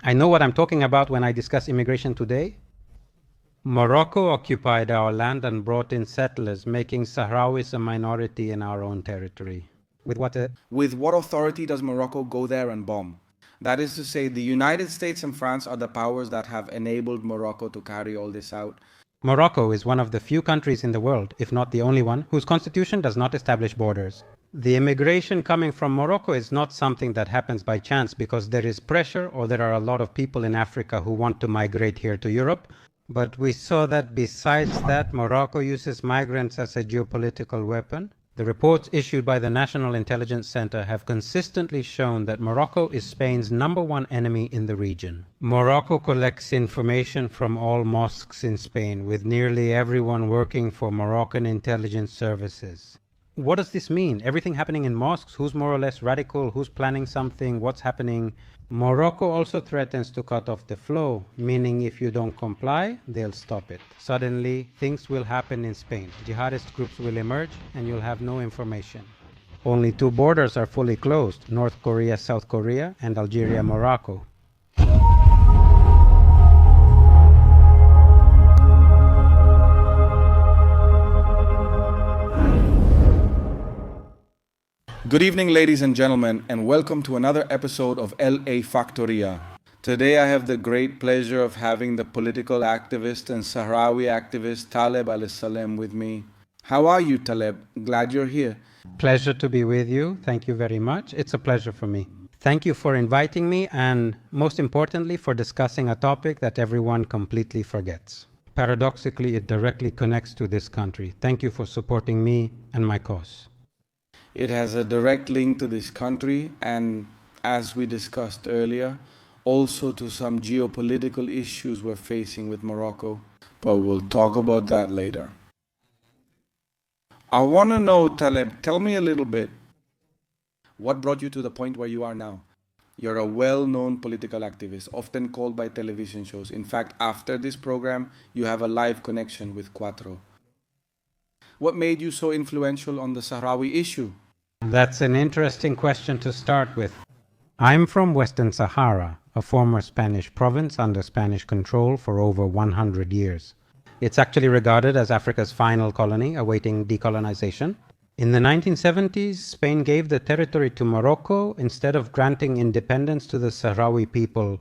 I know what I'm talking about when I discuss immigration today. Morocco occupied our land and brought in settlers, making Sahrawis a minority in our own territory. With what authority does Morocco go there and bomb? That is to say, the United States and France are the powers that have enabled Morocco to carry all this out. Morocco is one of the few countries in the world, if not the only one, whose constitution does not establish borders. The immigration coming from Morocco is not something that happens by chance because there is pressure or there are a lot of people in Africa who want to migrate here to Europe. But we saw that besides that, Morocco uses migrants as a geopolitical weapon. The reports issued by the National Intelligence Center have consistently shown that Morocco is Spain's #1 enemy in the region. Morocco collects information from all mosques in Spain, with nearly everyone working for Moroccan intelligence services. What does this mean? Everything happening in mosques? Who's more or less radical? Who's planning something? What's happening? Morocco also threatens to cut off the flow, meaning if you don't comply, they'll stop it. Suddenly, things will happen in Spain. Jihadist groups will emerge and you'll have no information. Only 2 borders are fully closed, North Korea, South Korea, and Algeria, Morocco. Good evening, ladies and gentlemen, and welcome to another episode of LA Factoria. Today I have the great pleasure of having the political activist and Sahrawi activist TALEB al-Salem with me. How are you, TALEB? Glad you're here. Pleasure to be with you. Thank you very much. It's a pleasure for me. Thank you for inviting me and, most importantly, for discussing a topic that everyone completely forgets. Paradoxically, it directly connects to this country. Thank you for supporting me and my cause. It has a direct link to this country and, as we discussed earlier, also to some geopolitical issues we're facing with Morocco. But we'll talk about that later. I want to know, Taleb, tell me a little bit. What brought you to the point where you are now? You're a well-known political activist, often called by television shows. In fact, after this program, you have a live connection with Cuatro. What made you so influential on the Sahrawi issue? That's an interesting question to start with. I'm from Western Sahara, a former Spanish province under Spanish control for over 100 years. It's actually regarded as Africa's final colony, awaiting decolonization. In the 1970s, Spain gave the territory to Morocco instead of granting independence to the Sahrawi people.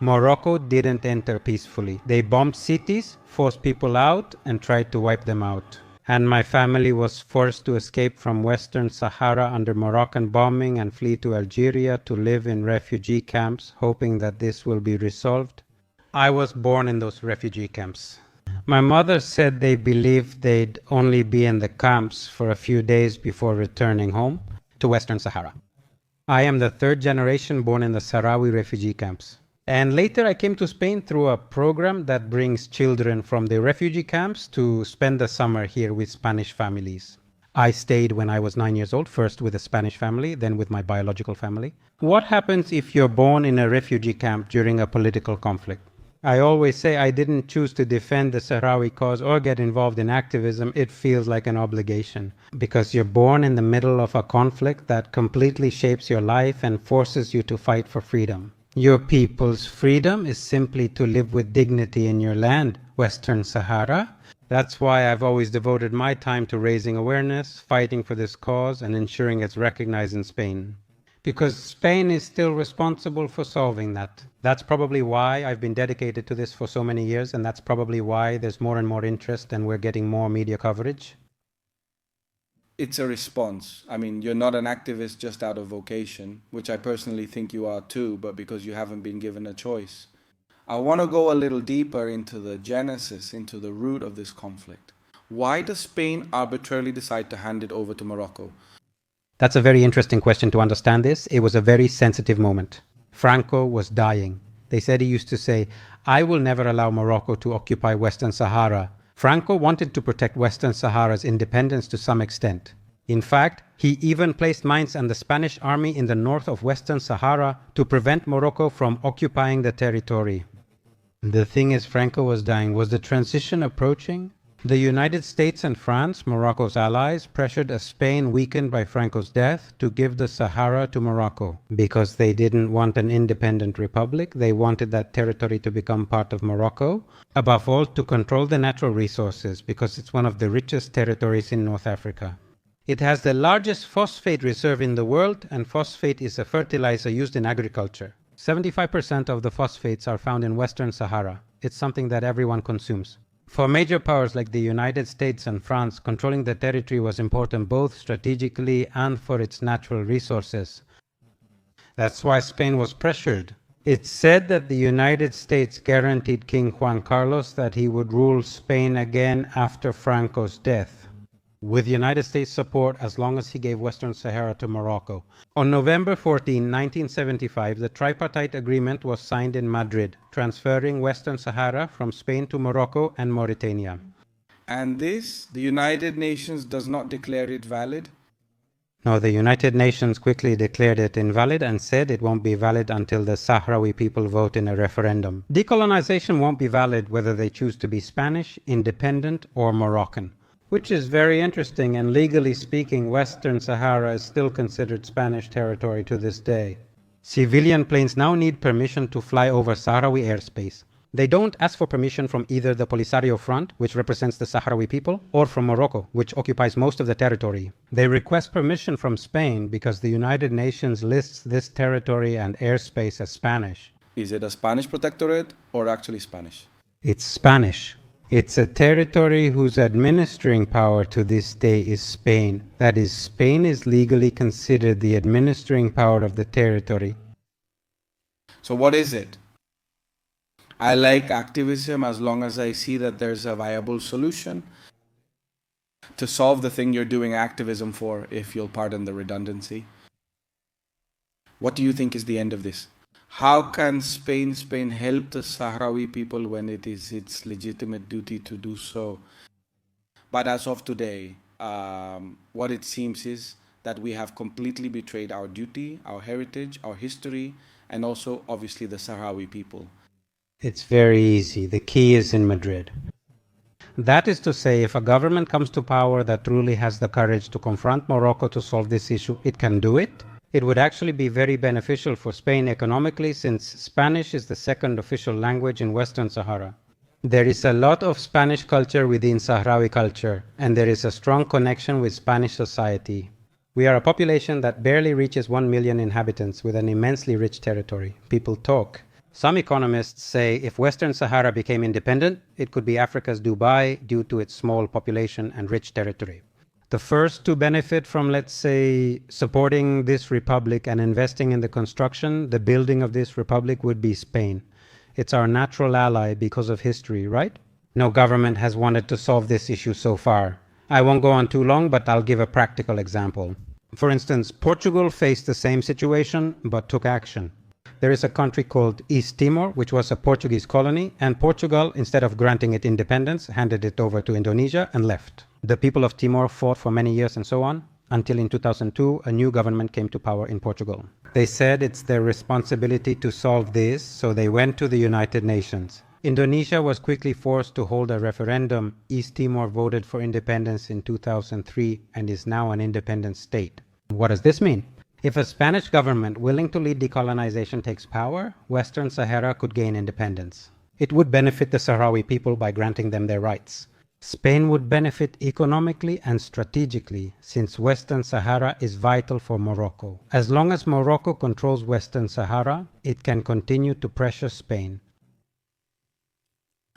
Morocco didn't enter peacefully. They bombed cities, forced people out, and tried to wipe them out. And my family was forced to escape from Western Sahara under Moroccan bombing and flee to Algeria to live in refugee camps, hoping that this will be resolved. I was born in those refugee camps. My mother said they believed they'd only be in the camps for a few days before returning home to Western Sahara. I am the 3rd generation born in the Sahrawi refugee camps. And later I came to Spain through a program that brings children from the refugee camps to spend the summer here with Spanish families. I stayed when I was 9 years old, first with a Spanish family, then with my biological family. What happens if you're born in a refugee camp during a political conflict? I always say I didn't choose to defend the Sahrawi cause or get involved in activism. It feels like an obligation because you're born in the middle of a conflict that completely shapes your life and forces you to fight for freedom. Your people's freedom is simply to live with dignity in your land, Western Sahara. That's why I've always devoted my time to raising awareness, fighting for this cause, and ensuring it's recognized in Spain. Because Spain is still responsible for solving that. That's probably why I've been dedicated to this for so many years, and that's probably why there's more and more interest and we're getting more media coverage. It's a response. I mean, you're not an activist just out of vocation, which I personally think you are too, but because you haven't been given a choice. I want to go a little deeper into the genesis, into the root of this conflict. Why does Spain arbitrarily decide to hand it over to Morocco? That's a very interesting question to understand this. It was a very sensitive moment. Franco was dying. They said he used to say, "I will never allow Morocco to occupy Western Sahara." Franco wanted to protect Western Sahara's independence to some extent. In fact, he even placed mines and the Spanish army in the north of Western Sahara to prevent Morocco from occupying the territory. The thing is, Franco was dying. Was the transition approaching? The United States and France, Morocco's allies, pressured a Spain weakened by Franco's death to give the Sahara to Morocco because they didn't want an independent republic. They wanted that territory to become part of Morocco, above all to control the natural resources because it's one of the richest territories in North Africa. It has the largest phosphate reserve in the world, and phosphate is a fertilizer used in agriculture. 75% of the phosphates are found in Western Sahara. It's something that everyone consumes. For major powers like the United States and France, controlling the territory was important both strategically and for its natural resources. That's why Spain was pressured. It's said that the United States guaranteed King Juan Carlos that he would rule Spain again after Franco's death, with United States support as long as he gave Western Sahara to Morocco. On November 14, 1975, the tripartite agreement was signed in Madrid, transferring Western Sahara from Spain to Morocco and Mauritania. And this, the United Nations does not declare it valid? No, the United Nations quickly declared it invalid and said it won't be valid until the Sahrawi people vote in a referendum. Decolonization won't be valid whether they choose to be Spanish, independent, or Moroccan. Which is very interesting, and legally speaking, Western Sahara is still considered Spanish territory to this day. Civilian planes now need permission to fly over Sahrawi airspace. They don't ask for permission from either the Polisario Front, which represents the Sahrawi people, or from Morocco, which occupies most of the territory. They request permission from Spain because the United Nations lists this territory and airspace as Spanish. Is it a Spanish protectorate or actually Spanish? It's Spanish. It's a territory whose administering power to this day is Spain. That is, Spain is legally considered the administering power of the territory. So what is it? I like activism as long as I see that there's a viable solution to solve the thing you're doing activism for, if you'll pardon the redundancy. What do you think is the end of this? How can Spain help the Sahrawi people when it is its legitimate duty to do so? But as of today, what it seems is that we have completely betrayed our duty, our heritage, our history, and also, obviously, the Sahrawi people. It's very easy. The key is in Madrid. That is to say, if a government comes to power that truly has the courage to confront Morocco to solve this issue, it can do it. It would actually be very beneficial for Spain economically, since Spanish is the second official language in Western Sahara. There is a lot of Spanish culture within Sahrawi culture, and there is a strong connection with Spanish society. We are a population that barely reaches 1 million inhabitants with an immensely rich territory. People talk. Some economists say if Western Sahara became independent, it could be Africa's Dubai due to its small population and rich territory. The first to benefit from, let's say, supporting this republic and investing in the construction, the building of this republic, would be Spain. It's our natural ally because of history, right? No government has wanted to solve this issue so far. I won't go on too long, but I'll give a practical example. For instance, Portugal faced the same situation, but took action. There is a country called East Timor, which was a Portuguese colony, and Portugal, instead of granting it independence, handed it over to Indonesia and left. The people of Timor fought for many years and so on, until in 2002 a new government came to power in Portugal. They said it's their responsibility to solve this, so they went to the United Nations. Indonesia was quickly forced to hold a referendum. East Timor voted for independence in 2003 and is now an independent state. What does this mean? If a Spanish government willing to lead decolonization takes power, Western Sahara could gain independence. It would benefit the Sahrawi people by granting them their rights. Spain would benefit economically and strategically, since Western Sahara is vital for Morocco. As long as Morocco controls Western Sahara, it can continue to pressure Spain.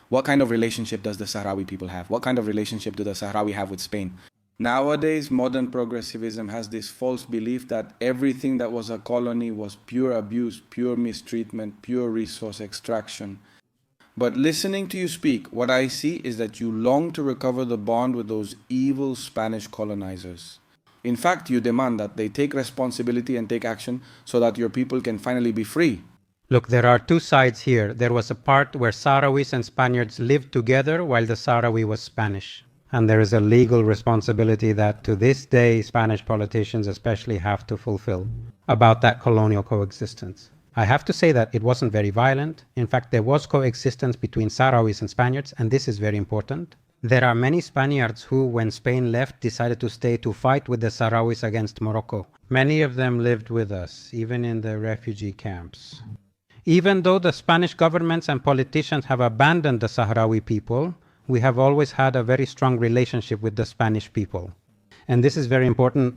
What kind of relationship does the Sahrawi people have? What kind of relationship do the Sahrawi have with Spain? Nowadays, modern progressivism has this false belief that everything that was a colony was pure abuse, pure mistreatment, pure resource extraction. But listening to you speak, what I see is that you long to recover the bond with those evil Spanish colonizers. In fact, you demand that they take responsibility and take action so that your people can finally be free. Look, there are two sides here. There was a part where Sahrawis and Spaniards lived together while the Sahrawi was Spanish. And there is a legal responsibility that to this day Spanish politicians especially have to fulfill about that colonial coexistence. I have to say that it wasn't very violent. In fact, there was coexistence between Sahrawis and Spaniards, and this is very important. There are many Spaniards who, when Spain left, decided to stay to fight with the Sahrawis against Morocco. Many of them lived with us, even in the refugee camps. Even though the Spanish governments and politicians have abandoned the Sahrawi people, we have always had a very strong relationship with the Spanish people. And this is very important.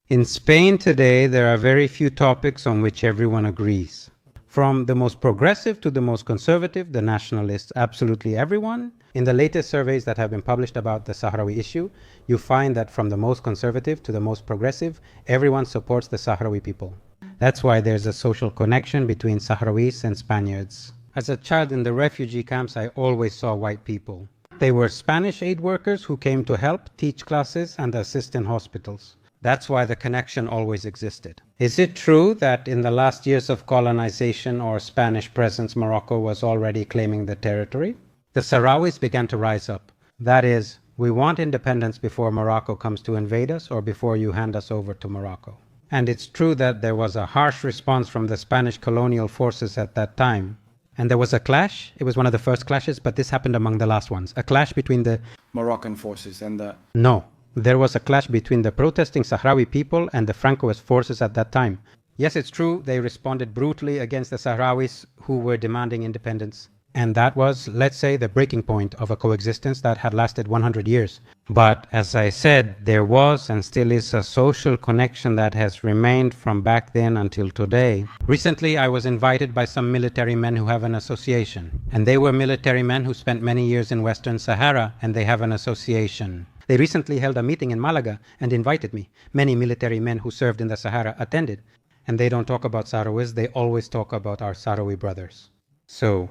In Spain today, there are very few topics on which everyone agrees. From the most progressive to the most conservative, the nationalists, absolutely everyone. In the latest surveys that have been published about the Sahrawi issue, you find that from the most conservative to the most progressive, everyone supports the Sahrawi people. That's why there's a social connection between Sahrawis and Spaniards. As a child in the refugee camps, I always saw white people. They were Spanish aid workers who came to help, teach classes, and assist in hospitals. That's why the connection always existed. Is it true that in the last years of colonization or Spanish presence, Morocco was already claiming the territory? The Sahrawis began to rise up. That is, we want independence before Morocco comes to invade us or before you hand us over to Morocco. And it's true that there was a harsh response from the Spanish colonial forces at that time. And there was a clash. It was one of the first clashes, but this happened among the last ones. A clash between the Moroccan forces and the... No. There was a clash between the protesting Sahrawi people and the Francoist forces at that time. Yes, it's true, they responded brutally against the Sahrawis who were demanding independence. And that was, let's say, the breaking point of a coexistence that had lasted 100 years. But as I said, there was and still is a social connection that has remained from back then until today. Recently, I was invited by some military men who have an association. And they were military men who spent many years in Western Sahara, and they have an association. They recently held a meeting in Malaga and invited me. Many military men who served in the Sahara attended. And they don't talk about Sahrawis, they always talk about our Sahrawi brothers. So,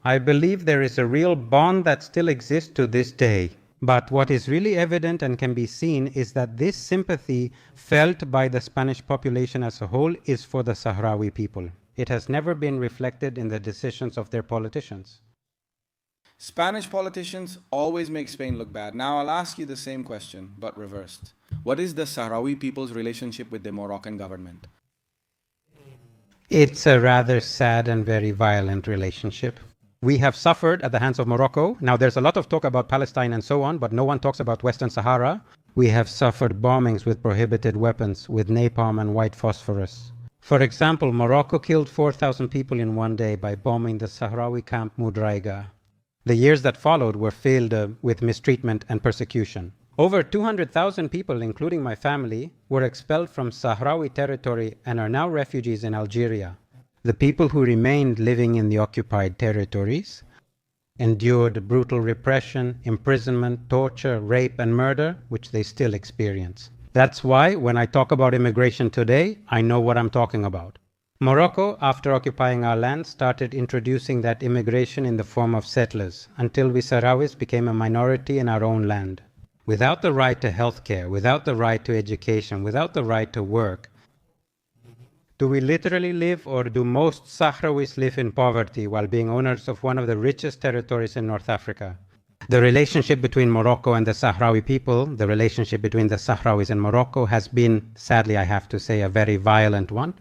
I believe there is a real bond that still exists to this day. But what is really evident and can be seen is that this sympathy felt by the Spanish population as a whole is for the Sahrawi people. It has never been reflected in the decisions of their politicians. Spanish politicians always make Spain look bad. Now I'll ask you the same question, but reversed. What is the Sahrawi people's relationship with the Moroccan government? It's a rather sad and very violent relationship. We have suffered at the hands of Morocco. Now there's a lot of talk about Palestine and so on, but no one talks about Western Sahara. We have suffered bombings with prohibited weapons, with napalm and white phosphorus. For example, Morocco killed 4,000 people in one day by bombing the Sahrawi camp Mudraiga. The years that followed were filled with mistreatment and persecution. Over 200,000 people, including my family, were expelled from Sahrawi territory and are now refugees in Algeria. The people who remained living in the occupied territories endured brutal repression, imprisonment, torture, rape, and murder, which they still experience. That's why, when I talk about immigration today, I know what I'm talking about. Morocco, after occupying our land, started introducing that immigration in the form of settlers, until we Sahrawis became a minority in our own land. Without the right to health care, without the right to education, without the right to work, do we literally live, or do most Sahrawis live in poverty while being owners of one of the richest territories in North Africa? The relationship between Morocco and the Sahrawi people, the relationship between the Sahrawis and Morocco has been, sadly I have to say, a very violent one.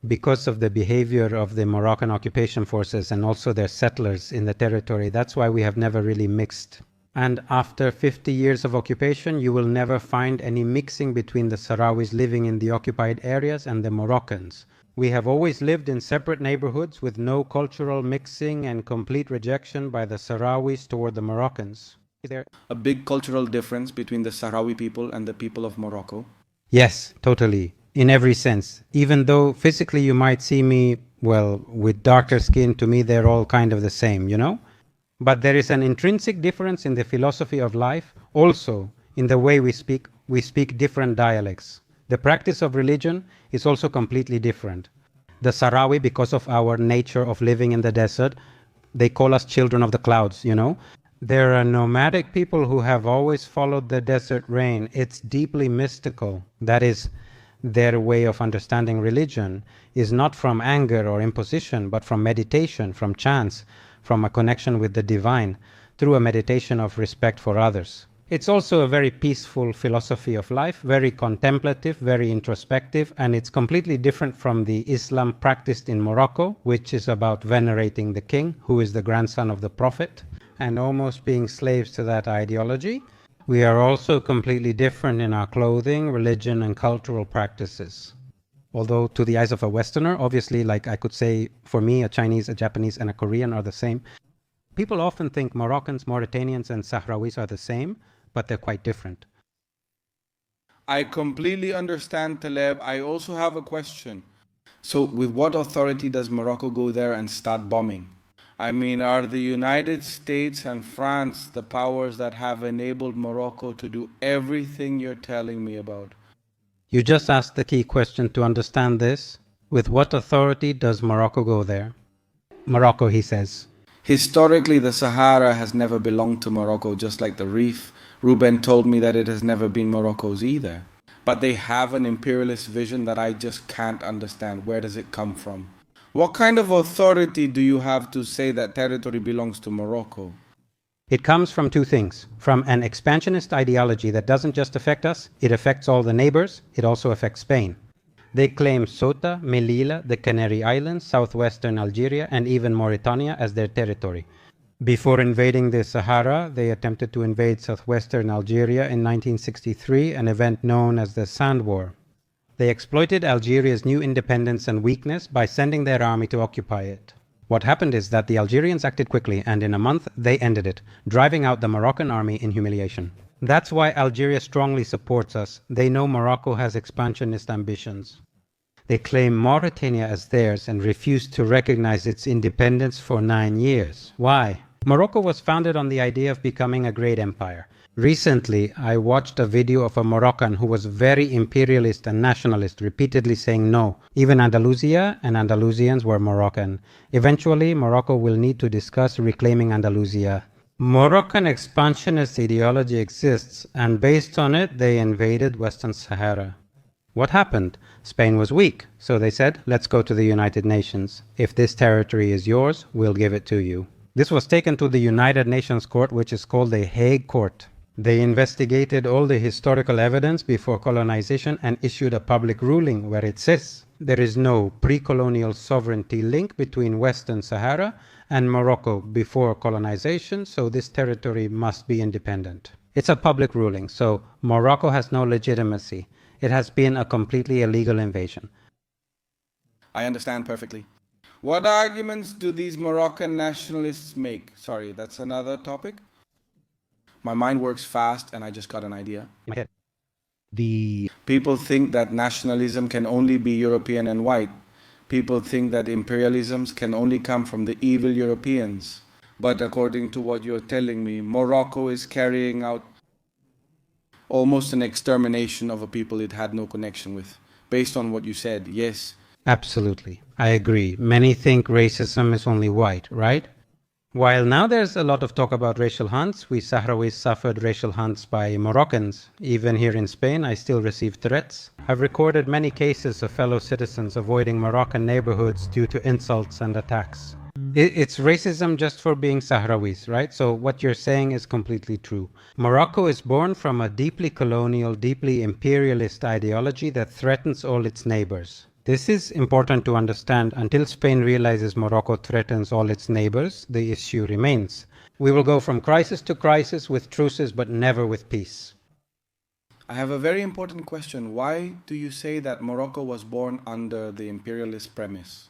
Because of the behavior of the Moroccan occupation forces and also their settlers in the territory, that's why we have never really mixed. And after 50 years of occupation, you will never find any mixing between the Sahrawis living in the occupied areas and the Moroccans. We have always lived in separate neighborhoods with no cultural mixing and complete rejection by the Sahrawis toward the Moroccans. Is there a big cultural difference between the Sahrawi people and the people of Morocco? Yes, totally. In every sense. Even though physically you might see me, well, with darker skin, to me they're all kind of the same, you know? But there is an intrinsic difference in the philosophy of life, also in the way we speak different dialects. The practice of religion is also completely different. The Sahrawi, because of our nature of living in the desert, they call us children of the clouds, you know? There are nomadic people who have always followed the desert rain. It's deeply mystical. That is, their way of understanding religion is not from anger or imposition, but from meditation, from chants, from a connection with the divine, through a meditation of respect for others. It's also a very peaceful philosophy of life, very contemplative, very introspective, and it's completely different from the Islam practiced in Morocco, which is about venerating the king, who is the grandson of the Prophet. and almost being slaves to that ideology. We are also completely different in our clothing, religion, and cultural practices. Although to the eyes of a Westerner, obviously, like I could say, for me, a Chinese, a Japanese, and a Korean are the same. People often think Moroccans, Mauritanians, and Sahrawis are the same, but they're quite different. I completely understand, Taleb. I also have a question. So, with what authority does Morocco go there and start bombing? I mean, are the United States and France the powers that have enabled Morocco to do everything you're telling me about? You just asked the key question to understand this. With what authority does Morocco go there? Morocco, he says. Historically, the Sahara has never belonged to Morocco, just like the Reef. Ruben told me that it has never been Morocco's either. But they have an imperialist vision that I just can't understand. Where does it come from? What kind of authority do you have to say that territory belongs to Morocco? It comes from two things. From an expansionist ideology that doesn't just affect us, it affects all the neighbors, it also affects Spain. They claim Ceuta, Melilla, the Canary Islands, southwestern Algeria, and even Mauritania as their territory. Before invading the Sahara, they attempted to invade southwestern Algeria in 1963, an event known as the Sand War. They exploited Algeria's new independence and weakness by sending their army to occupy it. What happened is that the Algerians acted quickly, and in a month they ended it, driving out the Moroccan army in humiliation. That's why Algeria strongly supports us. They know Morocco has expansionist ambitions. They claim Mauritania as theirs and refuse to recognize its independence for 9 years. Why? Morocco was founded on the idea of becoming a great empire. Recently, I watched a video of a Moroccan who was very imperialist and nationalist, repeatedly saying no. Even Andalusia and Andalusians were Moroccan. Eventually, Morocco will need to discuss reclaiming Andalusia. Moroccan expansionist ideology exists, and based on it, they invaded Western Sahara. What happened? Spain was weak, so they said, let's go to the United Nations. If this territory is yours, we'll give it to you. This was taken to the United Nations Court, which is called the Hague Court. They investigated all the historical evidence before colonization and issued a public ruling where it says there is no pre-colonial sovereignty link between Western Sahara and Morocco before colonization, so this territory must be independent. It's a public ruling, so Morocco has no legitimacy. It has been a completely illegal invasion. I understand perfectly. What arguments do these Moroccan nationalists make? Sorry, that's another topic. My mind works fast and I just got an idea. In my head. People think that nationalism can only be European and white. People think that imperialisms can only come from the evil Europeans. But according to what you're telling me, Morocco is carrying out almost an extermination of a people it had no connection with. Based on what you said, yes. Absolutely. I agree. Many think racism is only white, right? While now there's a lot of talk about racial hunts, we Sahrawis suffered racial hunts by Moroccans. Even here in Spain, I still receive threats. I've recorded many cases of fellow citizens avoiding Moroccan neighborhoods due to insults and attacks. It's racism just for being Sahrawis, right? So what you're saying is completely true. Morocco is born from a deeply colonial, deeply imperialist ideology that threatens all its neighbors. This is important to understand. Until Spain realizes Morocco threatens all its neighbors, the issue remains. We will go from crisis to crisis with truces, but never with peace. I have a very important question. Why do you say that Morocco was born under the imperialist premise?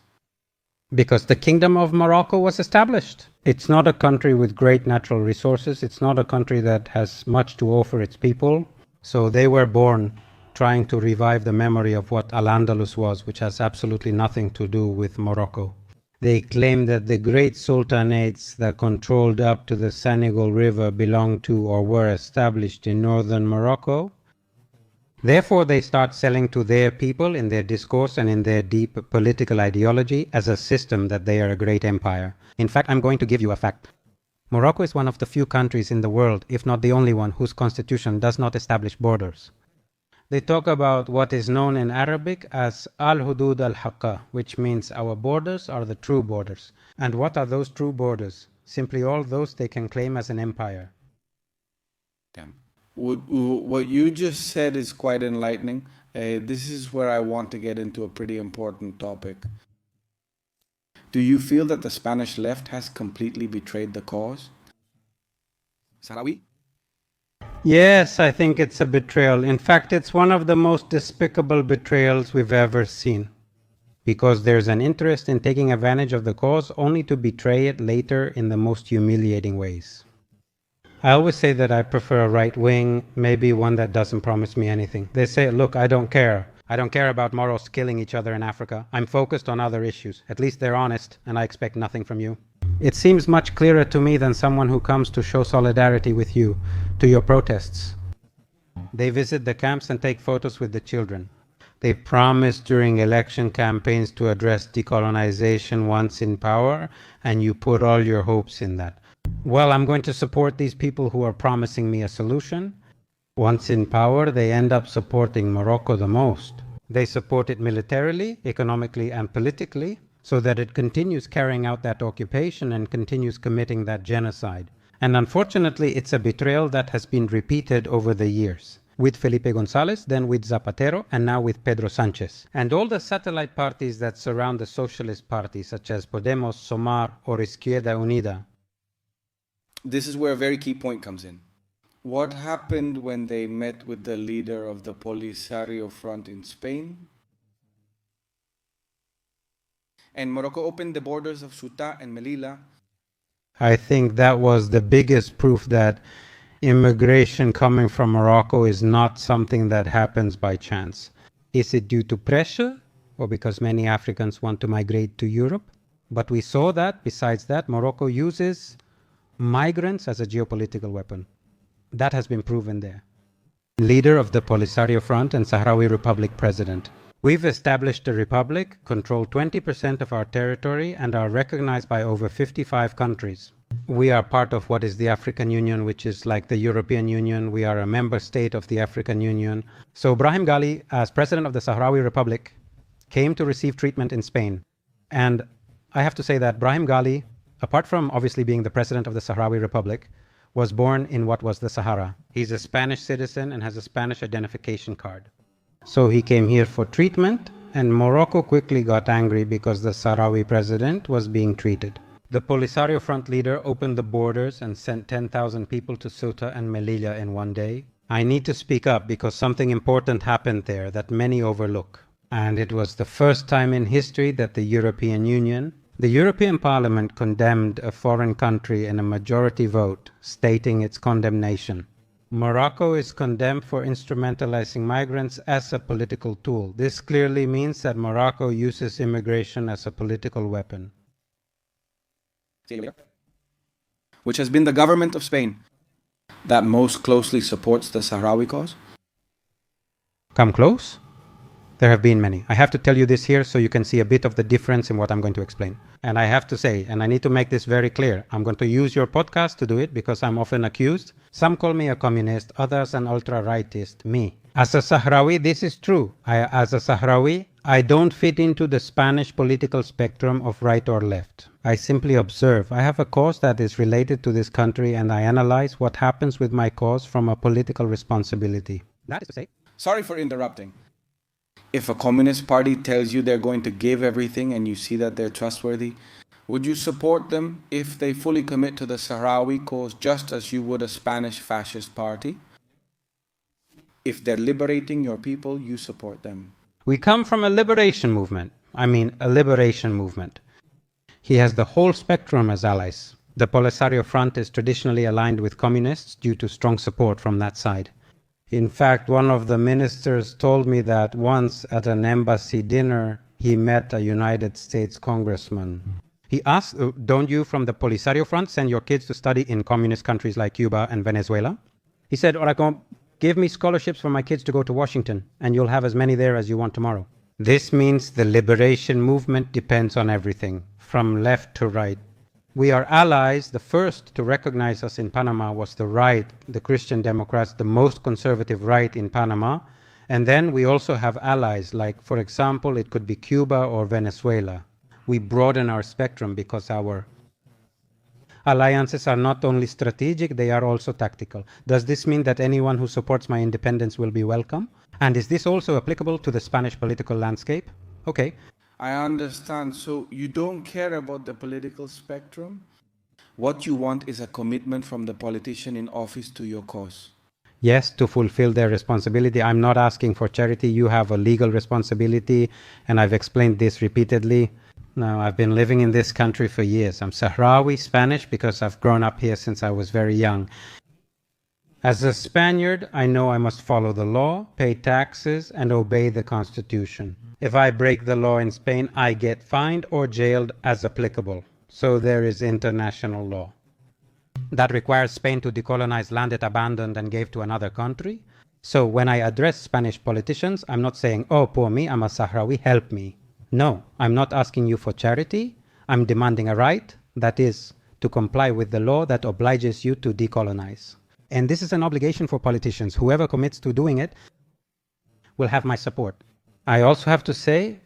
Because the Kingdom of Morocco was established. It's not a country with great natural resources. It's not a country that has much to offer its people. So they were born trying to revive the memory of what Al-Andalus was, which has absolutely nothing to do with Morocco. They claim that the great sultanates that controlled up to the Senegal River belonged to or were established in northern Morocco. Therefore, they start selling to their people in their discourse and in their deep political ideology as a system that they are a great empire. In fact, I'm going to give you a fact. Morocco is one of the few countries in the world, if not the only one, whose constitution does not establish borders. They talk about what is known in Arabic as al-hudud al-haqqa, which means our borders are the true borders. And what are those true borders? Simply all those they can claim as an empire. Damn. What you just said is quite enlightening. This is where I want to get into a pretty important topic. Do you feel that the Spanish left has completely betrayed the cause? Sahrawi? Yes, I think it's a betrayal. In fact, it's one of the most despicable betrayals we've ever seen. Because there's an interest in taking advantage of the cause only to betray it later in the most humiliating ways. I always say that I prefer a right wing, maybe one that doesn't promise me anything. They say, look, I don't care. I don't care about Moros killing each other in Africa. I'm focused on other issues. At least they're honest, and I expect nothing from you. It seems much clearer to me than someone who comes to show solidarity with you, to your protests. They visit the camps and take photos with the children. They promise during election campaigns to address decolonization once in power, and you put all your hopes in that. Well, I'm going to support these people who are promising me a solution. Once in power, they end up supporting Morocco the most. They support it militarily, economically, and politically, so that it continues carrying out that occupation and continues committing that genocide. And unfortunately, it's a betrayal that has been repeated over the years. With Felipe González, then with Zapatero, and now with Pedro Sánchez. And all the satellite parties that surround the Socialist Party, such as Podemos, Somar, or Izquierda Unida. This is where a very key point comes in. What happened when they met with the leader of the Polisario Front in Spain? And Morocco opened the borders of Ceuta and Melilla. I think that was the biggest proof that immigration coming from Morocco is not something that happens by chance. Is it due to pressure or because many Africans want to migrate to Europe? But we saw that, besides that, Morocco uses migrants as a geopolitical weapon. That has been proven there. Leader of the Polisario Front and Sahrawi Republic president. We've established a republic, control 20% of our territory, and are recognized by over 55 countries. We are part of what is the African Union, which is like the European Union. We are a member state of the African Union. So Brahim Ghali, as president of the Sahrawi Republic, came to receive treatment in Spain. And I have to say that Brahim Ghali, apart from obviously being the president of the Sahrawi Republic, was born in what was the Sahara. He's a Spanish citizen and has a Spanish identification card. So he came here for treatment, and Morocco quickly got angry because the Sahrawi president was being treated. The Polisario Front leader opened the borders and sent 10,000 people to Ceuta and Melilla in one day. I need to speak up because something important happened there that many overlook. And it was the first time in history that the European Union, the European Parliament, condemned a foreign country in a majority vote, stating its condemnation. Morocco is condemned for instrumentalizing migrants as a political tool. This clearly means that Morocco uses immigration as a political weapon. Which has been the government of Spain that most closely supports the Sahrawi cause? Come close? There have been many. I have to tell you this here so you can see a bit of the difference in what I'm going to explain. And I have to say, and I need to make this very clear, I'm going to use your podcast to do it because I'm often accused. Some call me a communist, others an ultra-rightist, me. As a Sahrawi, this is true. As a Sahrawi, I don't fit into the Spanish political spectrum of right or left. I simply observe. I have a cause that is related to this country and I analyze what happens with my cause from a political responsibility. That is to say... Sorry for interrupting. If a communist party tells you they're going to give everything and you see that they're trustworthy, would you support them if they fully commit to the Sahrawi cause just as you would a Spanish fascist party? If they're liberating your people, you support them. We come from a liberation movement. A liberation movement. He has the whole spectrum as allies. The Polisario Front is traditionally aligned with communists due to strong support from that side. In fact, one of the ministers told me that once at an embassy dinner, he met a United States congressman. He asked, don't you from the Polisario Front send your kids to study in communist countries like Cuba and Venezuela? He said, give me scholarships for my kids to go to Washington, and you'll have as many there as you want tomorrow. This means the liberation movement depends on everything, from left to right. We are allies. The first to recognize us in Panama was the right, the Christian Democrats, the most conservative right in Panama. And then we also have allies, like, for example, it could be Cuba or Venezuela. We broaden our spectrum because our alliances are not only strategic, they are also tactical. Does this mean that anyone who supports my independence will be welcome? And is this also applicable to the Spanish political landscape? Okay. I understand. So you don't care about the political spectrum? What you want is a commitment from the politician in office to your cause. Yes, to fulfill their responsibility. I'm not asking for charity. You have a legal responsibility, and I've explained this repeatedly. Now, I've been living in this country for years. I'm Sahrawi, Spanish, because I've grown up here since I was very young. As a Spaniard, I know I must follow the law, pay taxes, and obey the Constitution. If I break the law in Spain, I get fined or jailed as applicable. So there is international law. That requires Spain to decolonize land it abandoned and gave to another country. So when I address Spanish politicians, I'm not saying, oh, poor me, I'm a Sahrawi, help me. No, I'm not asking you for charity. I'm demanding a right, that is, to comply with the law that obliges you to decolonize. And this is an obligation for politicians. Whoever commits to doing it will have my support. I also have to say,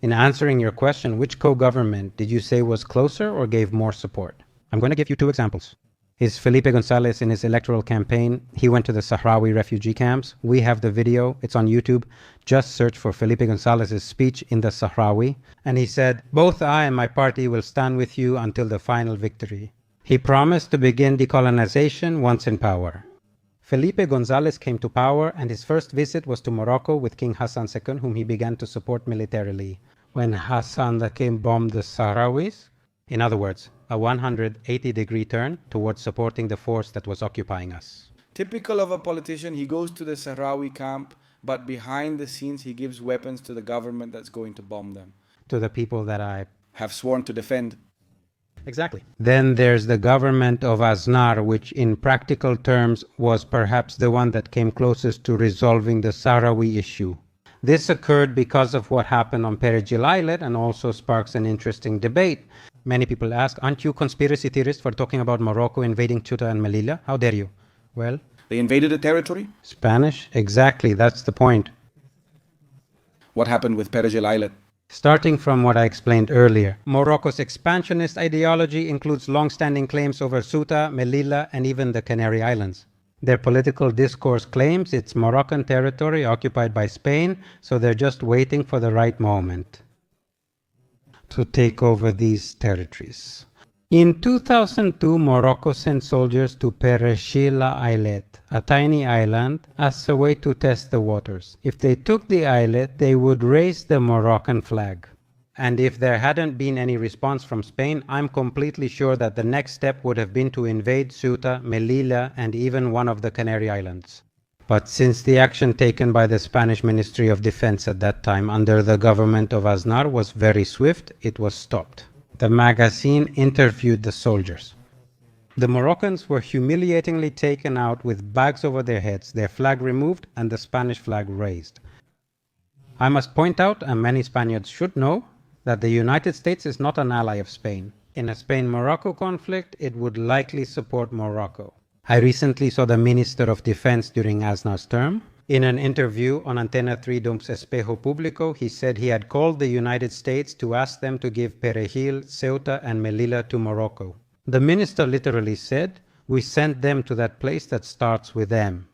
in answering your question, which co-government did you say was closer or gave more support? I'm going to give you two examples. Is Felipe González in his electoral campaign. He went to the Sahrawi refugee camps. We have the video. It's on YouTube. Just search for Felipe González's speech in the Sahrawi. And he said, both I and my party will stand with you until the final victory. He promised to begin decolonization once in power. Felipe González came to power, and his first visit was to Morocco with King Hassan II, whom he began to support militarily. When Hassan the King bombed the Sahrawis, in other words, a 180-degree turn towards supporting the force that was occupying us. Typical of a politician, he goes to the Sahrawi camp, but behind the scenes he gives weapons to the government that's going to bomb them. To the people that I have sworn to defend. Exactly. Then there's the government of Aznar, which in practical terms was perhaps the one that came closest to resolving the Sahrawi issue. This occurred because of what happened on Perejil Islet and also sparks an interesting debate. Many people ask, aren't you conspiracy theorists for talking about Morocco invading Ceuta and Melilla? How dare you? Well, they invaded a territory? Spanish? Exactly, that's the point. What happened with Perejil Islet? Starting from what I explained earlier, Morocco's expansionist ideology includes long-standing claims over Ceuta, Melilla, and even the Canary Islands. Their political discourse claims it's Moroccan territory occupied by Spain, so they're just waiting for the right moment to take over these territories. In 2002, Morocco sent soldiers to Perejil Islet, a tiny island, as a way to test the waters. If they took the islet, they would raise the Moroccan flag. And if there hadn't been any response from Spain, I'm completely sure that the next step would have been to invade Ceuta, Melilla, and even one of the Canary Islands. But since the action taken by the Spanish Ministry of Defense at that time under the government of Aznar was very swift, it was stopped. The magazine interviewed the soldiers. The Moroccans were humiliatingly taken out with bags over their heads, their flag removed, and the Spanish flag raised. I must point out, and many Spaniards should know, that the United States is not an ally of Spain. In a Spain-Morocco conflict, it would likely support Morocco. I recently saw the Minister of Defense during Aznar's term. In an interview on Antena 3 Dum's Espejo Público, he said he had called the United States to ask them to give Perejil, Ceuta, and Melilla to Morocco. The minister literally said, we sent them to that place that starts with M.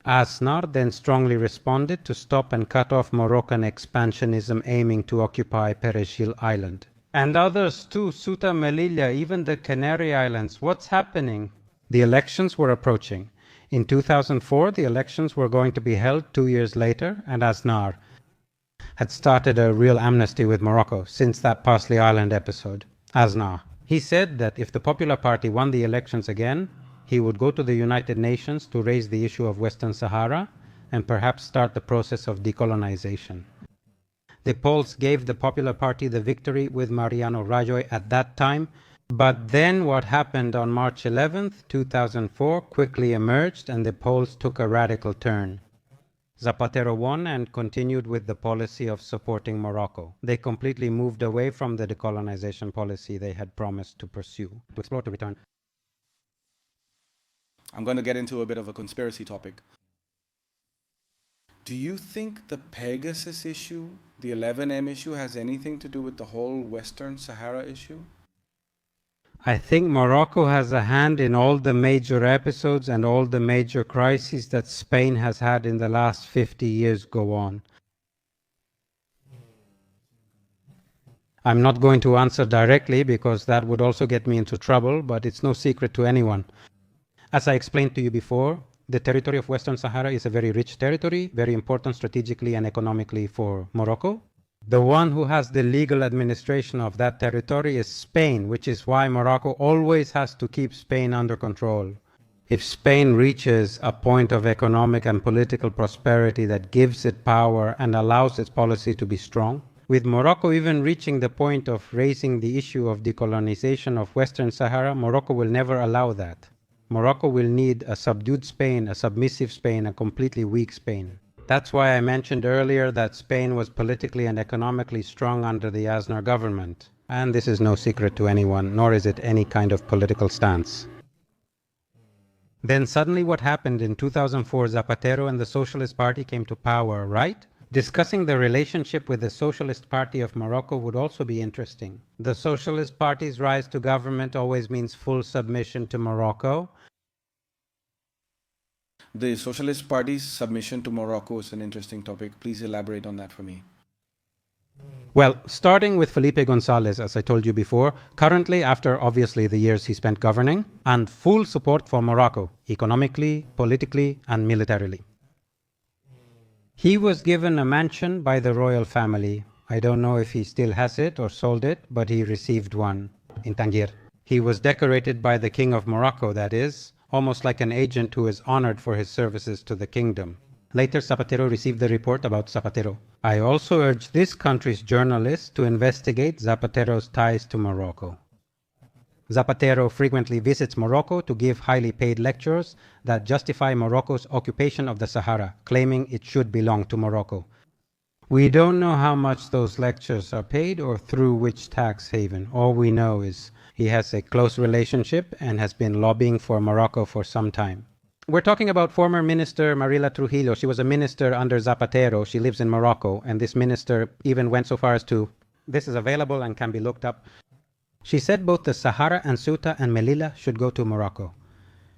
Aznar then strongly responded to stop and cut off Moroccan expansionism aiming to occupy Perejil Island. And others too, Ceuta, Melilla, even the Canary Islands. What's happening? The elections were approaching. In 2004, the elections were going to be held 2 years later, and Aznar had started a real amnesty with Morocco since that Parsley Island episode. Aznar. He said that if the Popular Party won the elections again, he would go to the United Nations to raise the issue of Western Sahara and perhaps start the process of decolonization. The polls gave the Popular Party the victory with Mariano Rajoy at that time, but then what happened on March 11th, 2004 quickly emerged and the polls took a radical turn. Zapatero won and continued with the policy of supporting Morocco. They completely moved away from the decolonization policy they had promised to pursue. To explore the return. I'm going to get into a bit of a conspiracy topic. Do you think the Pegasus issue, the 11M issue, has anything to do with the whole Western Sahara issue? I think Morocco has a hand in all the major episodes and all the major crises that Spain has had in the last 50 years go on. I'm not going to answer directly because that would also get me into trouble, but it's no secret to anyone. As I explained to you before, the territory of Western Sahara is a very rich territory, very important strategically and economically for Morocco. The one who has the legal administration of that territory is Spain, which is why Morocco always has to keep Spain under control. If Spain reaches a point of economic and political prosperity that gives it power and allows its policy to be strong, with Morocco even reaching the point of raising the issue of decolonization of Western Sahara, Morocco will never allow that. Morocco will need a subdued Spain, a submissive Spain, a completely weak Spain. That's why I mentioned earlier that Spain was politically and economically strong under the Aznar government. And this is no secret to anyone, nor is it any kind of political stance. Then suddenly what happened in 2004, Zapatero and the Socialist Party came to power, right? Discussing the relationship with the Socialist Party of Morocco would also be interesting. The Socialist Party's rise to government always means full submission to Morocco. The Socialist Party's submission to Morocco is an interesting topic. Please elaborate on that for me. Well, starting with Felipe Gonzalez, as I told you before, currently, after obviously the years he spent governing, and full support for Morocco, economically, politically, and militarily. He was given a mansion by the royal family. I don't know if he still has it or sold it, but he received one in Tangier. He was decorated by the King of Morocco, that is, almost like an agent who is honored for his services to the kingdom. Later, Zapatero received the report about Zapatero. I also urge this country's journalists to investigate Zapatero's ties to Morocco. Zapatero frequently visits Morocco to give highly paid lectures that justify Morocco's occupation of the Sahara, claiming it should belong to Morocco. We don't know how much those lectures are paid or through which tax haven. All we know is he has a close relationship and has been lobbying for Morocco for some time. We're talking about former Minister Marila Trujillo. She was a minister under Zapatero. She lives in Morocco, and this minister even went so far as to, this is available and can be looked up. She said both the Sahara and Ceuta and Melilla should go to Morocco.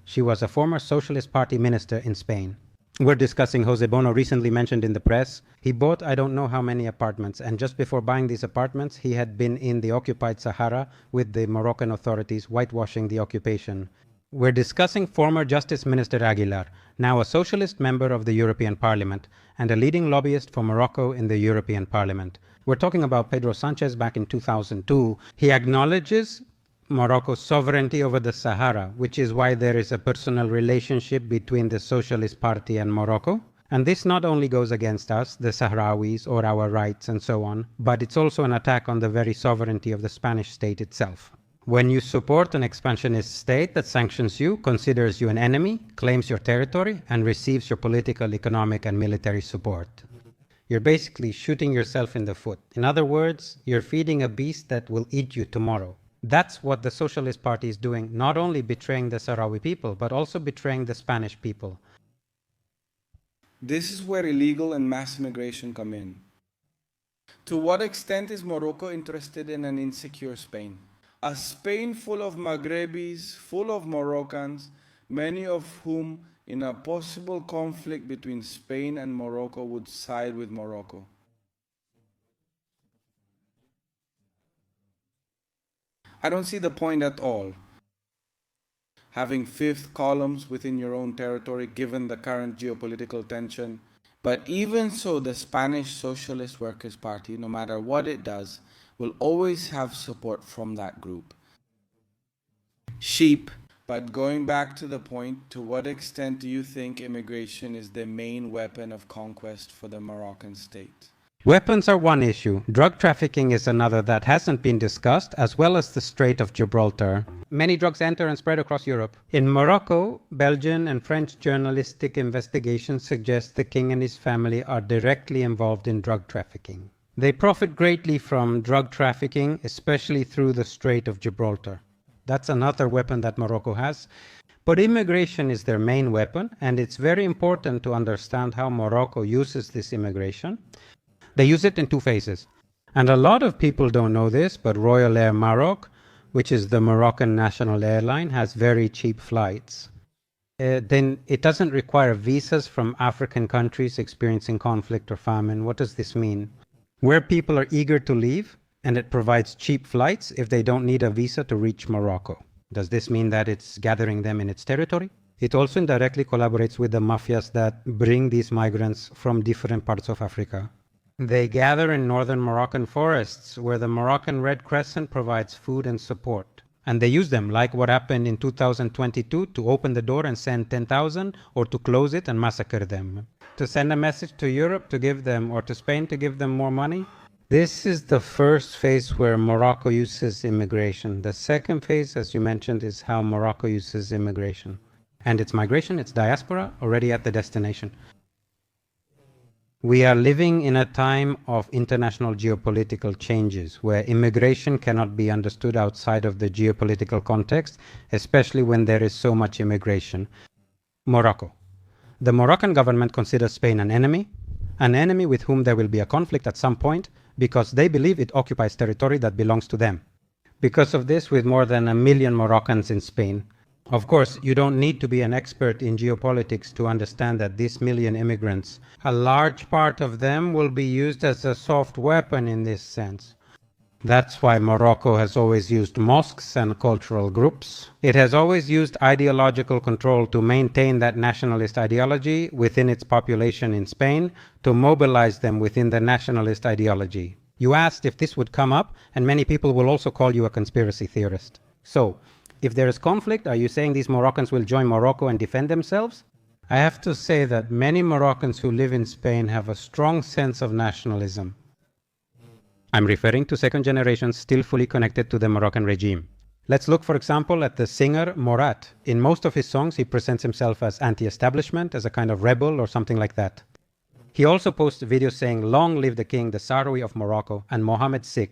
She was a former Socialist Party minister in Spain. We're discussing Jose Bono, recently mentioned in the press. He bought I don't know how many apartments, and just before buying these apartments, he had been in the occupied Sahara with the Moroccan authorities whitewashing the occupation. We're discussing former Justice Minister Aguilar, now a socialist member of the European Parliament and a leading lobbyist for Morocco in the European Parliament. We're talking about Pedro Sanchez back in 2002. He acknowledges Morocco's sovereignty over the Sahara, which is why there is a personal relationship between the Socialist Party and Morocco. And this not only goes against us, the Sahrawis, or our rights and so on, but it's also an attack on the very sovereignty of the Spanish state itself. When you support an expansionist state that sanctions you, considers you an enemy, claims your territory, and receives your political, economic, and military support, you're basically shooting yourself in the foot. In other words, you're feeding a beast that will eat you tomorrow. That's what the Socialist Party is doing, not only betraying the Sahrawi people, but also betraying the Spanish people. This is where illegal and mass immigration come in. To what extent is Morocco interested in an insecure Spain? A Spain full of Maghrebis, full of Moroccans, many of whom in a possible conflict between Spain and Morocco would side with Morocco. I don't see the point at all. Having fifth columns within your own territory given the current geopolitical tension. But even so, the Spanish Socialist Workers' Party, no matter what it does, will always have support from that group. Sheep. But going back to the point, to what extent do you think immigration is the main weapon of conquest for the Moroccan state? Weapons are one issue. Drug trafficking is another that hasn't been discussed, as well as the Strait of Gibraltar. Many drugs enter and spread across Europe. In Morocco, Belgian and French journalistic investigations suggest the king and his family are directly involved in drug trafficking. They profit greatly from drug trafficking, especially through the Strait of Gibraltar. That's another weapon that Morocco has. But immigration is their main weapon, and it's very important to understand how Morocco uses this immigration. They use it in two phases. And a lot of people don't know this, but Royal Air Maroc, which is the Moroccan national airline, has very cheap flights. Then it doesn't require visas from African countries experiencing conflict or famine. What does this mean? Where people are eager to leave, and it provides cheap flights if they don't need a visa to reach Morocco. Does this mean that it's gathering them in its territory? It also indirectly collaborates with the mafias that bring these migrants from different parts of Africa. They gather in northern Moroccan forests where the Moroccan Red Crescent provides food and support. And they use them, like what happened in 2022, to open the door and send 10,000, or to close it and massacre them. To send a message to Europe to give them, or to Spain to give them more money. This is the first phase where Morocco uses immigration. The second phase, as you mentioned, is how Morocco uses immigration. And its migration, its diaspora, already at the destination. We are living in a time of international geopolitical changes where immigration cannot be understood outside of the geopolitical context, especially when there is so much immigration. Morocco. The Moroccan government considers Spain an enemy with whom there will be a conflict at some point because they believe it occupies territory that belongs to them. Because of this, with more than 1 million Moroccans in Spain, of course, you don't need to be an expert in geopolitics to understand that these million immigrants, a large part of them will be used as a soft weapon in this sense. That's why Morocco has always used mosques and cultural groups. It has always used ideological control to maintain that nationalist ideology within its population in Spain, to mobilize them within the nationalist ideology. You asked if this would come up, and many people will also call you a conspiracy theorist. So, if there is conflict, are you saying these Moroccans will join Morocco and defend themselves? I have to say that many Moroccans who live in Spain have a strong sense of nationalism. I'm referring to second generations still fully connected to the Moroccan regime. Let's look, for example, at the singer Morat. In most of his songs, he presents himself as anti-establishment, as a kind of rebel or something like that. He also posts videos saying, "Long live the king, the Sahrawi of Morocco, and Mohammed VI."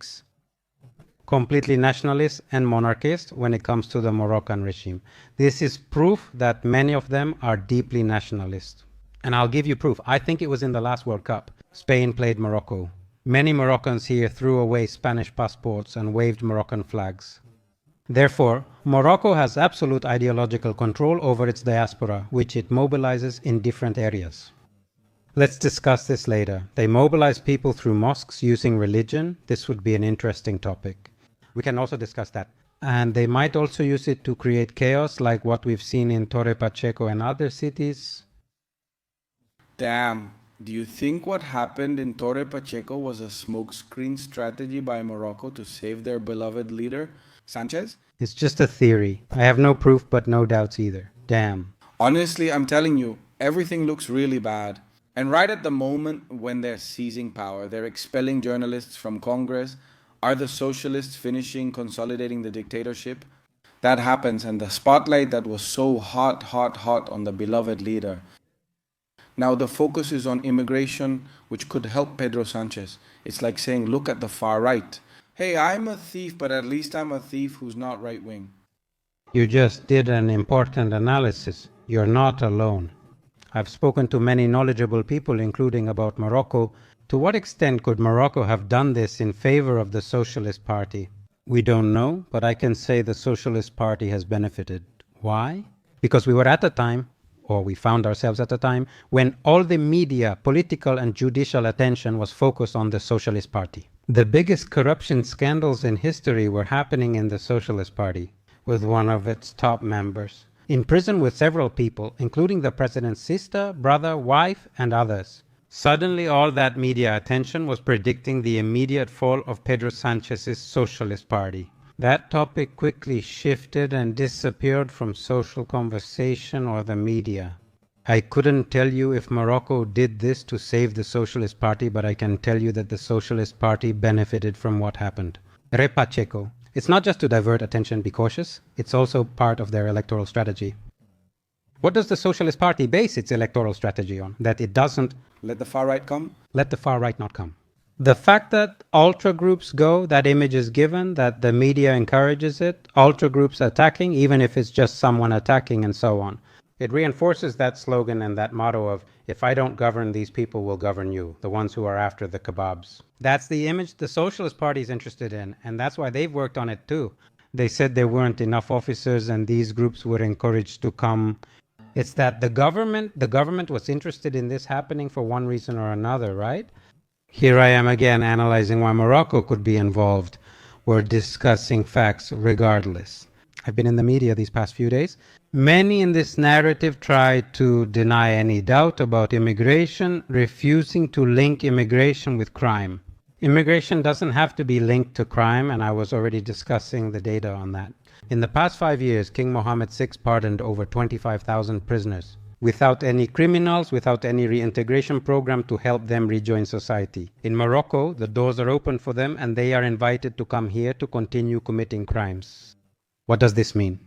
Completely nationalist and monarchist when it comes to the Moroccan regime. This is proof that many of them are deeply nationalist. And I'll give you proof. I think it was in the last World Cup. Spain played Morocco. Many Moroccans here threw away Spanish passports and waved Moroccan flags. Therefore, Morocco has absolute ideological control over its diaspora, which it mobilizes in different areas. Let's discuss this later. They mobilize people through mosques using religion. This would be an interesting topic. We can also discuss that. And they might also use it to create chaos, like what we've seen in Torre Pacheco and other cities. Damn. Do you think what happened in Torre Pacheco was a smokescreen strategy by Morocco to save their beloved leader, Sanchez? It's just a theory. I have no proof, but no doubts either. Damn. Honestly, I'm telling you, everything looks really bad. And right at the moment when they're seizing power, they're expelling journalists from Congress. Are the socialists finishing consolidating the dictatorship? That happens, and the spotlight that was so hot on the beloved leader. Now the focus is on immigration, which could help Pedro Sanchez. It's like saying, look at the far right. Hey, I'm a thief, but at least I'm a thief who's not right-wing. You just did an important analysis. You're not alone. I've spoken to many knowledgeable people, including about Morocco. To what extent could Morocco have done this in favor of the Socialist Party? We don't know, but I can say the Socialist Party has benefited. Why? Because we were at a time, or we found ourselves at a time, when all the media, political and judicial attention was focused on the Socialist Party. The biggest corruption scandals in history were happening in the Socialist Party, with one of its top members in prison with several people, including the president's sister, brother, wife, and others. Suddenly all that media attention was predicting the immediate fall of Pedro Sanchez's Socialist Party. That topic quickly shifted and disappeared from social conversation or the media. I couldn't tell you if Morocco did this to save the Socialist Party, but I can tell you that the Socialist Party benefited from what happened. Repacheco. It's not just to divert attention, be cautious. It's also part of their electoral strategy. What does the Socialist Party base its electoral strategy on? That it doesn't let the far right come? Let the far right not come. The fact that ultra groups go, that image is given, that the media encourages it, ultra groups attacking, even if it's just someone attacking and so on. It reinforces that slogan and that motto of, if I don't govern, these people will govern you, the ones who are after the kebabs. That's the image the Socialist Party is interested in, and that's why they've worked on it too. They said there weren't enough officers and these groups were encouraged to come. It's that the government was interested in this happening for one reason or another, right? Here I am again analyzing why Morocco could be involved. We're discussing facts regardless. I've been in the media these past few days. Many in this narrative try to deny any doubt about immigration, refusing to link immigration with crime. Immigration doesn't have to be linked to crime, and I was already discussing the data on that. In the past 5 years, King Mohammed VI pardoned over 25,000 prisoners, without any criminals, without any reintegration program to help them rejoin society. In Morocco, the doors are open for them and they are invited to come here to continue committing crimes. What does this mean?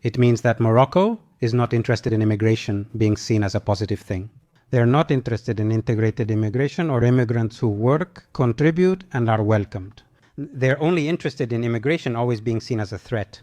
It means that Morocco is not interested in immigration being seen as a positive thing. They're not interested in integrated immigration or immigrants who work, contribute, and are welcomed. They're only interested in immigration always being seen as a threat.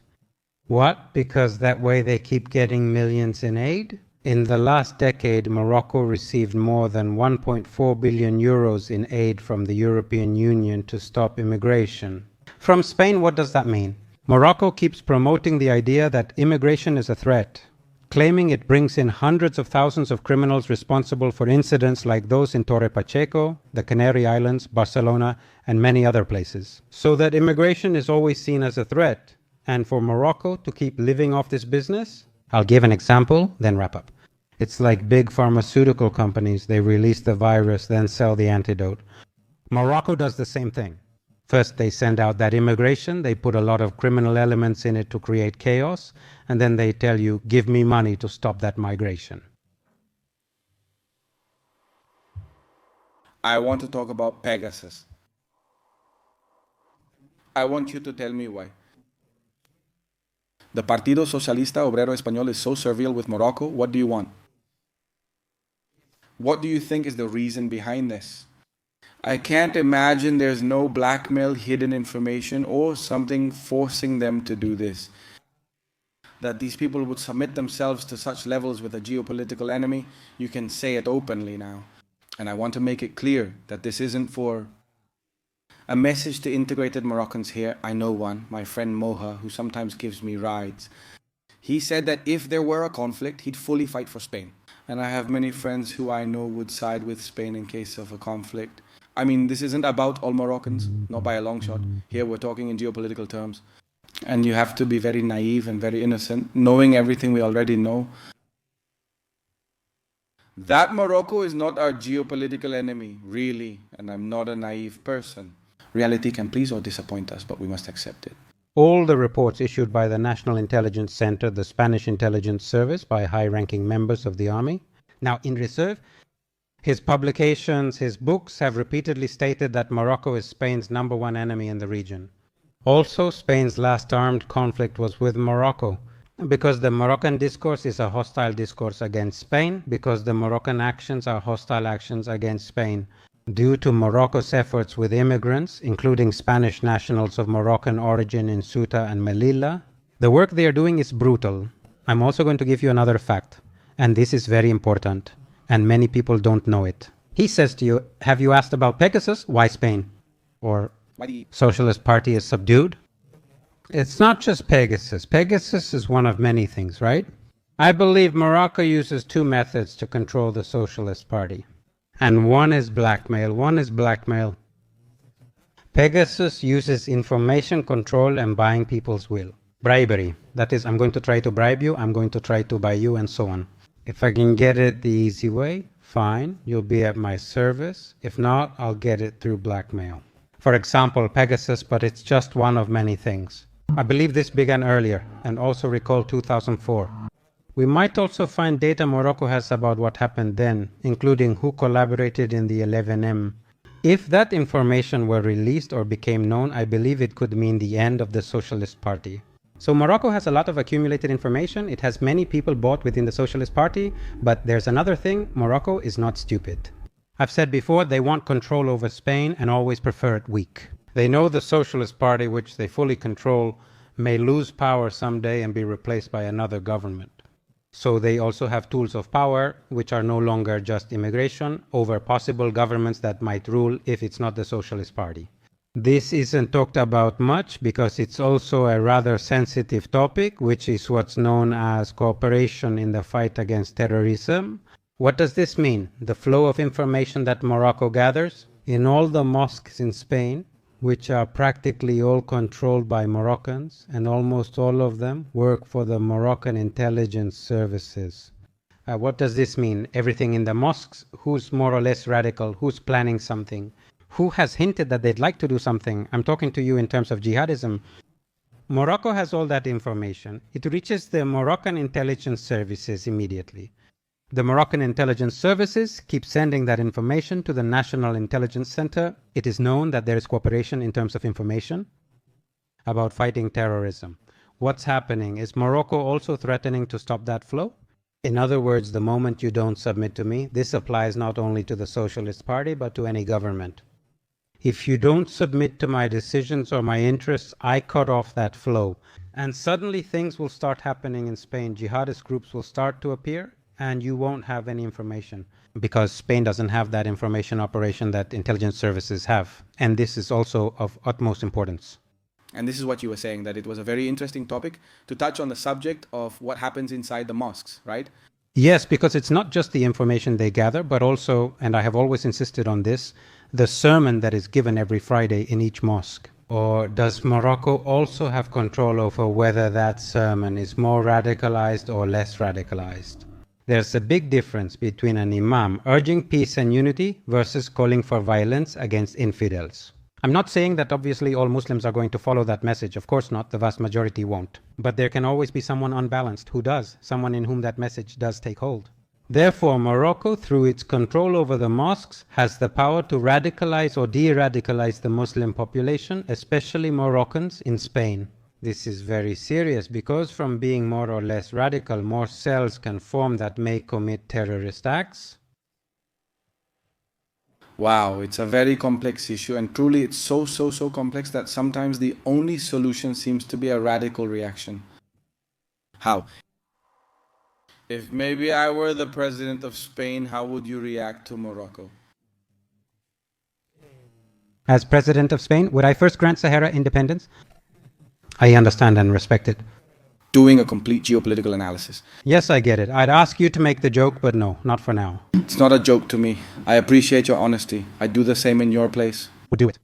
What? Because that way they keep getting millions in aid? In the last decade, Morocco received more than 1.4 billion euros in aid from the European Union to stop immigration. From Spain, what does that mean? Morocco keeps promoting the idea that immigration is a threat, claiming it brings in hundreds of thousands of criminals responsible for incidents like those in Torre Pacheco, the Canary Islands, Barcelona, and many other places. So that immigration is always seen as a threat. And for Morocco to keep living off this business? I'll give an example, then wrap up. It's like big pharmaceutical companies. They release the virus, then sell the antidote. Morocco does the same thing. First, they send out that immigration. They put a lot of criminal elements in it to create chaos. And then they tell you, give me money to stop that migration. I want to talk about Pegasus. I want you to tell me why. The Partido Socialista Obrero Español is so servile with Morocco. What do you want? What do you think is the reason behind this? I can't imagine there's no blackmail, hidden information, or something forcing them to do this. That these people would submit themselves to such levels with a geopolitical enemy, you can say it openly now. And I want to make it clear that this isn't for a message to integrated Moroccans here. I know one, my friend Moha, who sometimes gives me rides. He said that if there were a conflict, he'd fully fight for Spain. And I have many friends who I know would side with Spain in case of a conflict. I mean, this isn't about all Moroccans, not by a long shot. Here we're talking in geopolitical terms. And you have to be very naive and very innocent, knowing everything we already know. That Morocco is not our geopolitical enemy, really, and I'm not a naive person. Reality can please or disappoint us, but we must accept it. All the reports issued by the National Intelligence Center, the Spanish Intelligence Service, by high-ranking members of the army. Now, in reserve, his publications, his books have repeatedly stated that Morocco is Spain's #1 enemy in the region. Also, Spain's last armed conflict was with Morocco, because the Moroccan discourse is a hostile discourse against Spain, because the Moroccan actions are hostile actions against Spain. Due to Morocco's efforts with immigrants, including Spanish nationals of Moroccan origin in Ceuta and Melilla, the work they are doing is brutal. I'm also going to give you another fact, and this is very important, and many people don't know it. He says to you, have you asked about Pegasus? Why Spain? Or Why the Socialist Party is subdued? It's not just Pegasus. Pegasus is one of many things, right? I believe Morocco uses two methods to control the Socialist Party. And one is blackmail. Pegasus uses information control and buying people's will. Bribery. That is, I'm going to try to bribe you, I'm going to try to buy you, and so on. If I can get it the easy way, fine, you'll be at my service. If not, I'll get it through blackmail. For example, Pegasus, but it's just one of many things. I believe this began earlier, and also recall 2004. We might also find data Morocco has about what happened then, including who collaborated in the 11M. If that information were released or became known, I believe it could mean the end of the Socialist Party. So Morocco has a lot of accumulated information. It has many people bought within the Socialist Party, but there's another thing, Morocco is not stupid. I've said before, they want control over Spain and always prefer it weak. They know the Socialist Party, which they fully control, may lose power someday and be replaced by another government. So they also have tools of power, which are no longer just immigration, over possible governments that might rule if it's not the Socialist Party. This isn't talked about much because it's also a rather sensitive topic, which is what's known as cooperation in the fight against terrorism. What does this mean? The flow of information that Morocco gathers? In all the mosques in Spain, which are practically all controlled by Moroccans, and almost all of them work for the Moroccan intelligence services. What does this mean? Everything in the mosques, who's more or less radical, who's planning something, who has hinted that they'd like to do something. I'm talking to you in terms of jihadism. Morocco has all that information. It reaches the Moroccan intelligence services immediately. The Moroccan intelligence services keep sending that information to the National Intelligence Center. It is known that there is cooperation in terms of information about fighting terrorism. What's happening? Is Morocco also threatening to stop that flow? In other words, the moment you don't submit to me, this applies not only to the Socialist Party, but to any government. If you don't submit to my decisions or my interests, I cut off that flow. And suddenly things will start happening in Spain. Jihadist groups will start to appear, and you won't have any information because Spain doesn't have that information operation that intelligence services have. And this is also of utmost importance. And this is what you were saying, that it was a very interesting topic to touch on the subject of what happens inside the mosques, right? Yes, because it's not just the information they gather, but also, and I have always insisted on this, the sermon that is given every Friday in each mosque. Or does Morocco also have control over whether that sermon is more radicalized or less radicalized? There's a big difference between an imam urging peace and unity versus calling for violence against infidels. I'm not saying that obviously all Muslims are going to follow that message. Of course not. The vast majority won't. But there can always be someone unbalanced who does, someone in whom that message does take hold. Therefore, Morocco, through its control over the mosques, has the power to radicalize or de-radicalize the Muslim population, especially Moroccans in Spain. This is very serious because from being more or less radical, more cells can form that may commit terrorist acts. Wow, it's a very complex issue, and truly it's so complex that sometimes the only solution seems to be a radical reaction. How? If maybe I were the president of Spain, how would you react to Morocco? As president of Spain, would I first grant Sahara independence? I understand and respect it. Doing a complete geopolitical analysis. Yes, I get it. I'd ask you to make the joke, but no, not for now. It's not a joke to me. I appreciate your honesty. I'd do the same in your place. We'll do it.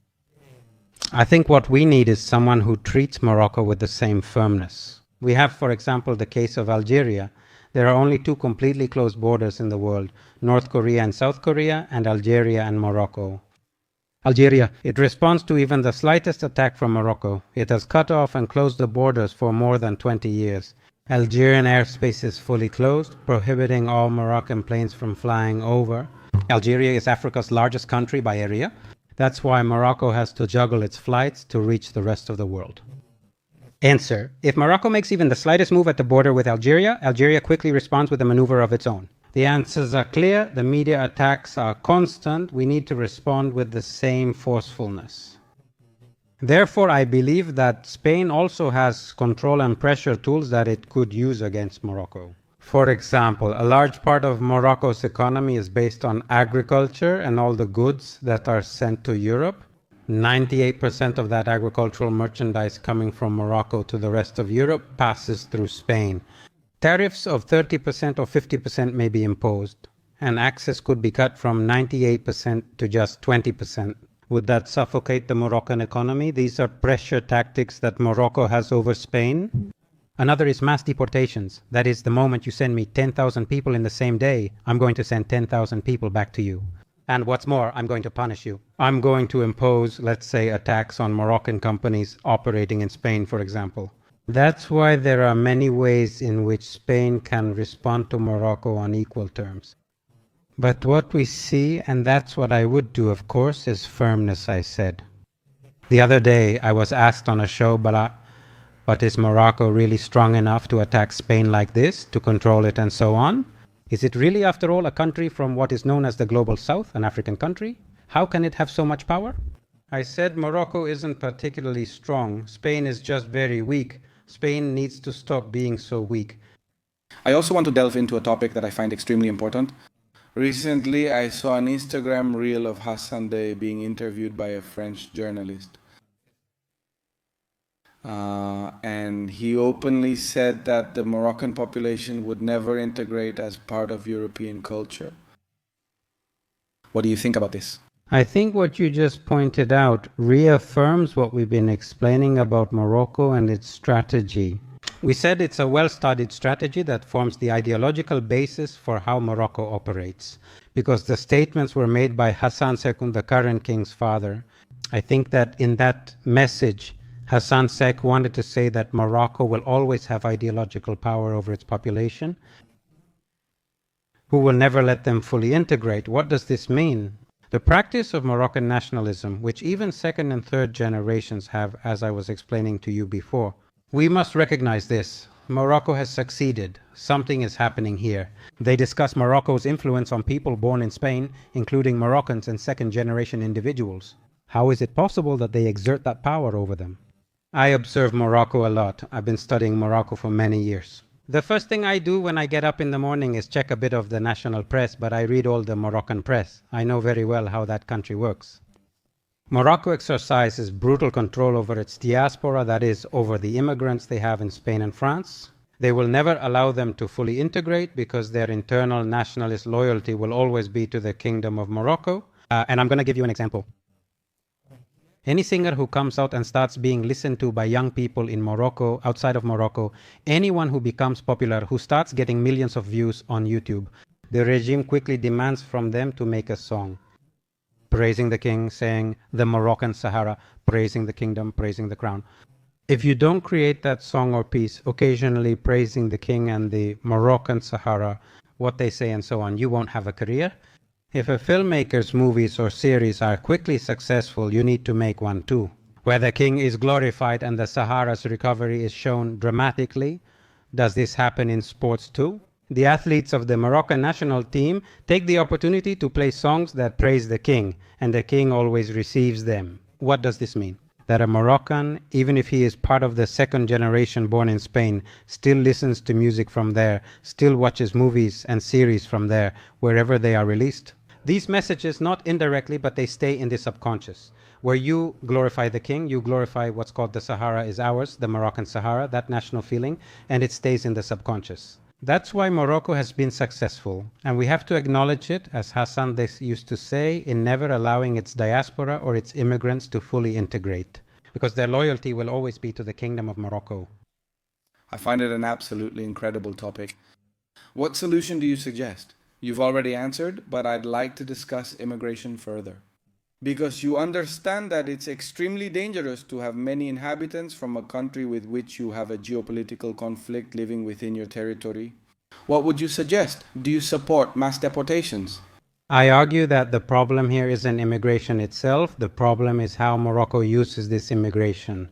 I think what we need is someone who treats Morocco with the same firmness. We have, for example, the case of Algeria. There are only two completely closed borders in the world, North Korea and South Korea, and Algeria and Morocco. Algeria, it responds to even the slightest attack from Morocco. It has cut off and closed the borders for more than 20 years. Algerian airspace is fully closed, prohibiting all Moroccan planes from flying over. Algeria is Africa's largest country by area. That's why Morocco has to juggle its flights to reach the rest of the world. Answer. If Morocco makes even the slightest move at the border with Algeria, Algeria quickly responds with a maneuver of its own. The answers are clear. The media attacks are constant. We need to respond with the same forcefulness. Therefore, I believe that Spain also has control and pressure tools that it could use against Morocco. For example, a large part of Morocco's economy is based on agriculture and all the goods that are sent to Europe. 98% of that agricultural merchandise coming from Morocco to the rest of Europe passes through Spain. Tariffs of 30% or 50% may be imposed, and access could be cut from 98% to just 20%. Would that suffocate the Moroccan economy? These are pressure tactics that Morocco has over Spain. Another is mass deportations. That is, the moment you send me 10,000 people in the same day, I'm going to send 10,000 people back to you. And what's more, I'm going to punish you. I'm going to impose, let's say, a tax on Moroccan companies operating in Spain, for example. That's why there are many ways in which Spain can respond to Morocco on equal terms. But what we see, and that's what I would do, of course, is firmness, I said. The other day I was asked on a show, but is Morocco really strong enough to attack Spain like this, to control it and so on? Is it really, after all, a country from what is known as the Global South, an African country? How can it have so much power? I said Morocco isn't particularly strong. Spain is just very weak. Spain needs to stop being so weak. I also want to delve into a topic that I find extremely important. Recently, I saw an Instagram reel of Hassan Dey being interviewed by a French journalist. And he openly said that the Moroccan population would never integrate as part of European culture. What do you think about this? I think what you just pointed out reaffirms what we've been explaining about Morocco and its strategy. We said it's a well-studied strategy that forms the ideological basis for how Morocco operates, because the statements were made by Hassan II, the current king's father. I think that in that message, Hassan II wanted to say that Morocco will always have ideological power over its population, who will never let them fully integrate. What does this mean? The practice of Moroccan nationalism, which even second and third generations have, as I was explaining to you before, we must recognize this. Morocco has succeeded. Something is happening here. They discuss Morocco's influence on people born in Spain, including Moroccans and second-generation individuals. How is it possible that they exert that power over them? I observe Morocco a lot. I've been studying Morocco for many years. The first thing I do when I get up in the morning is check a bit of the national press, but I read all the Moroccan press. I know very well how that country works. Morocco exercises brutal control over its diaspora, that is, over the immigrants they have in Spain and France. They will never allow them to fully integrate because their internal nationalist loyalty will always be to the Kingdom of Morocco. And I'm going to give you an example. Any singer who comes out and starts being listened to by young people in Morocco, outside of Morocco, anyone who becomes popular, who starts getting millions of views on YouTube, the regime quickly demands from them to make a song. Praising the king, saying the Moroccan Sahara, praising the kingdom, praising the crown. If you don't create that song or piece, occasionally praising the king and the Moroccan Sahara, what they say and so on, you won't have a career. If a filmmaker's movies or series are quickly successful, you need to make one too, where the king is glorified and the Sahara's recovery is shown dramatically. Does this happen in sports too? The athletes of the Moroccan national team take the opportunity to play songs that praise the king, and the king always receives them. What does this mean? That a Moroccan, even if he is part of the second generation born in Spain, still listens to music from there, still watches movies and series from there, wherever they are released? These messages, not indirectly, but they stay in the subconscious. Where you glorify the king, you glorify what's called the Sahara is ours, the Moroccan Sahara, that national feeling, and it stays in the subconscious. That's why Morocco has been successful, and we have to acknowledge it, as Hassan used to say, in never allowing its diaspora or its immigrants to fully integrate, because their loyalty will always be to the Kingdom of Morocco. I find it an absolutely incredible topic. What solution do you suggest? You've already answered, but I'd like to discuss immigration further. Because you understand that it's extremely dangerous to have many inhabitants from a country with which you have a geopolitical conflict living within your territory. What would you suggest? Do you support mass deportations? I argue that the problem here isn't immigration itself. The problem is how Morocco uses this immigration.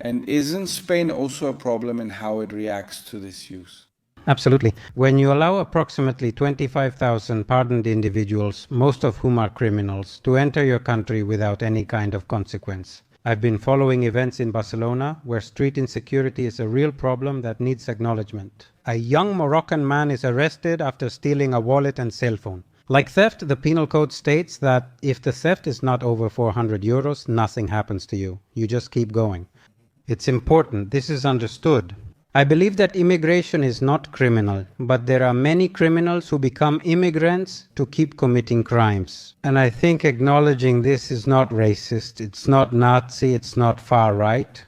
And isn't Spain also a problem in how it reacts to this use? Absolutely. When you allow approximately 25,000 pardoned individuals, most of whom are criminals, to enter your country without any kind of consequence. I've been following events in Barcelona where street insecurity is a real problem that needs acknowledgement. A young Moroccan man is arrested after stealing a wallet and cell phone. Like theft, the penal code states that if the theft is not over 400 euros, nothing happens to you. You just keep going. It's important. This is understood. I believe that immigration is not criminal, but there are many criminals who become immigrants to keep committing crimes. And I think acknowledging this is not racist, it's not Nazi, it's not far right.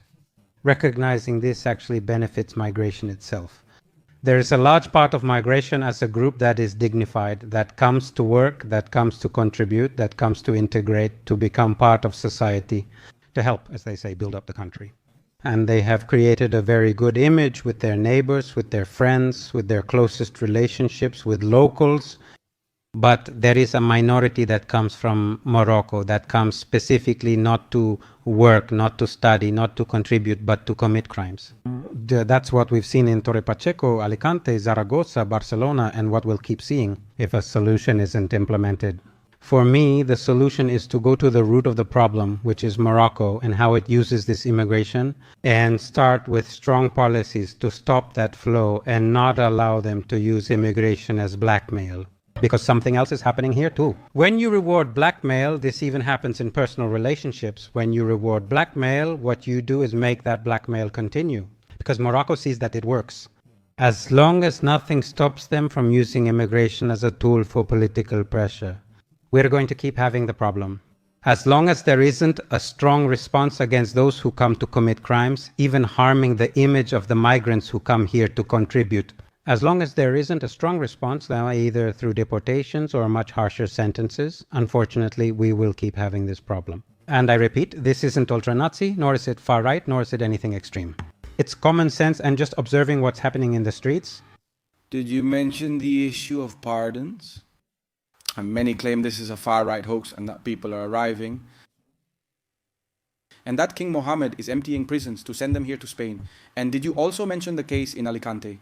Recognizing this actually benefits migration itself. There is a large part of migration as a group that is dignified, that comes to work, that comes to contribute, that comes to integrate, to become part of society, to help, as they say, build up the country. And they have created a very good image with their neighbors, with their friends, with their closest relationships, with locals. But there is a minority that comes from Morocco, that comes specifically not to work, not to study, not to contribute, but to commit crimes. That's what we've seen in Torre Pacheco, Alicante, Zaragoza, Barcelona, and what we'll keep seeing if a solution isn't implemented. For me, the solution is to go to the root of the problem, which is Morocco and how it uses this immigration, and start with strong policies to stop that flow and not allow them to use immigration as blackmail. Because something else is happening here too. When you reward blackmail, this even happens in personal relationships. When you reward blackmail, what you do is make that blackmail continue. Because Morocco sees that it works. As long as nothing stops them from using immigration as a tool for political pressure. we're going to keep having the problem. As long as there isn't a strong response against those who come to commit crimes, even harming the image of the migrants who come here to contribute, as long as there isn't a strong response, either through deportations or much harsher sentences, unfortunately, we will keep having this problem. And I repeat, this isn't ultra-Nazi, nor is it far-right, nor is it anything extreme. It's common sense and just observing what's happening in the streets. Did you mention the issue of pardons? And many claim this is a far-right hoax and that people are arriving. And that King Mohammed is emptying prisons to send them here to Spain. And did you also mention the case in Alicante?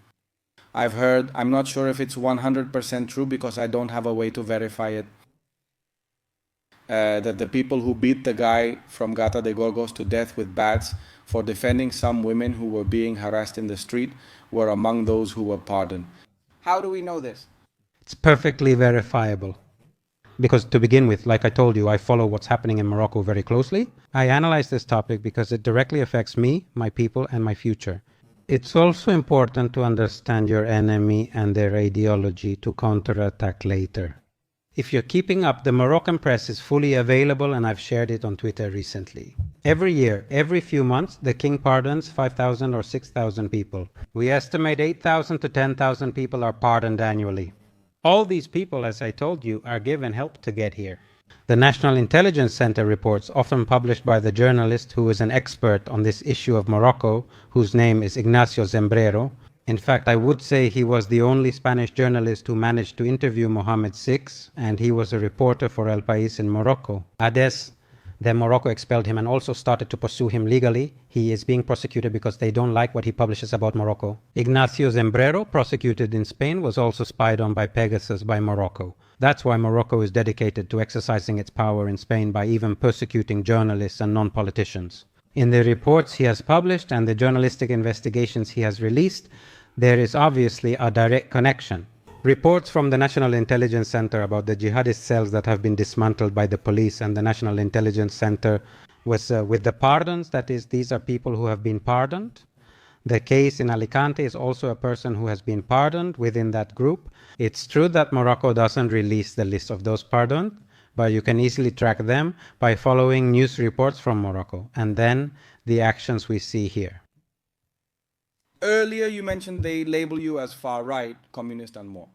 I've heard, I'm not sure if it's 100% true because I don't have a way to verify it, that the people who beat the guy from Gata de Gorgos to death with bats for defending some women who were being harassed in the street were among those who were pardoned. How do we know this? It's perfectly verifiable. Because to begin with, like I told you, I follow what's happening in Morocco very closely. I analyze this topic because it directly affects me, my people, and my future. It's also important to understand your enemy and their ideology to counterattack later. If you're keeping up, the Moroccan press is fully available and I've shared it on Twitter recently. Every year, every few months, the king pardons 5,000 or 6,000 people. We estimate 8,000 to 10,000 people are pardoned annually. All these people, as I told you, are given help to get here. The National Intelligence Center reports, often published by the journalist who is an expert on this issue of Morocco, whose name is Ignacio Zembrero. In fact, I would say he was the only Spanish journalist who managed to interview Mohammed VI, and he was a reporter for El País in Morocco. Then Morocco expelled him and also started to pursue him legally. He is being prosecuted because they don't like what he publishes about Morocco. Ignacio Zembrero, prosecuted in Spain, was also spied on by Pegasus by Morocco. That's why Morocco is dedicated to exercising its power in Spain by even persecuting journalists and non-politicians. In the reports he has published and the journalistic investigations he has released, there is obviously a direct connection. Reports from the National Intelligence Center about the jihadist cells that have been dismantled by the police and the National Intelligence Center was with the pardons, that is, these are people who have been pardoned. The case in Alicante is also a person who has been pardoned within that group. It's true that Morocco doesn't release the list of those pardoned, but you can easily track them by following news reports from Morocco and then the actions we see here. Earlier you mentioned they label you as far-right, communist and more.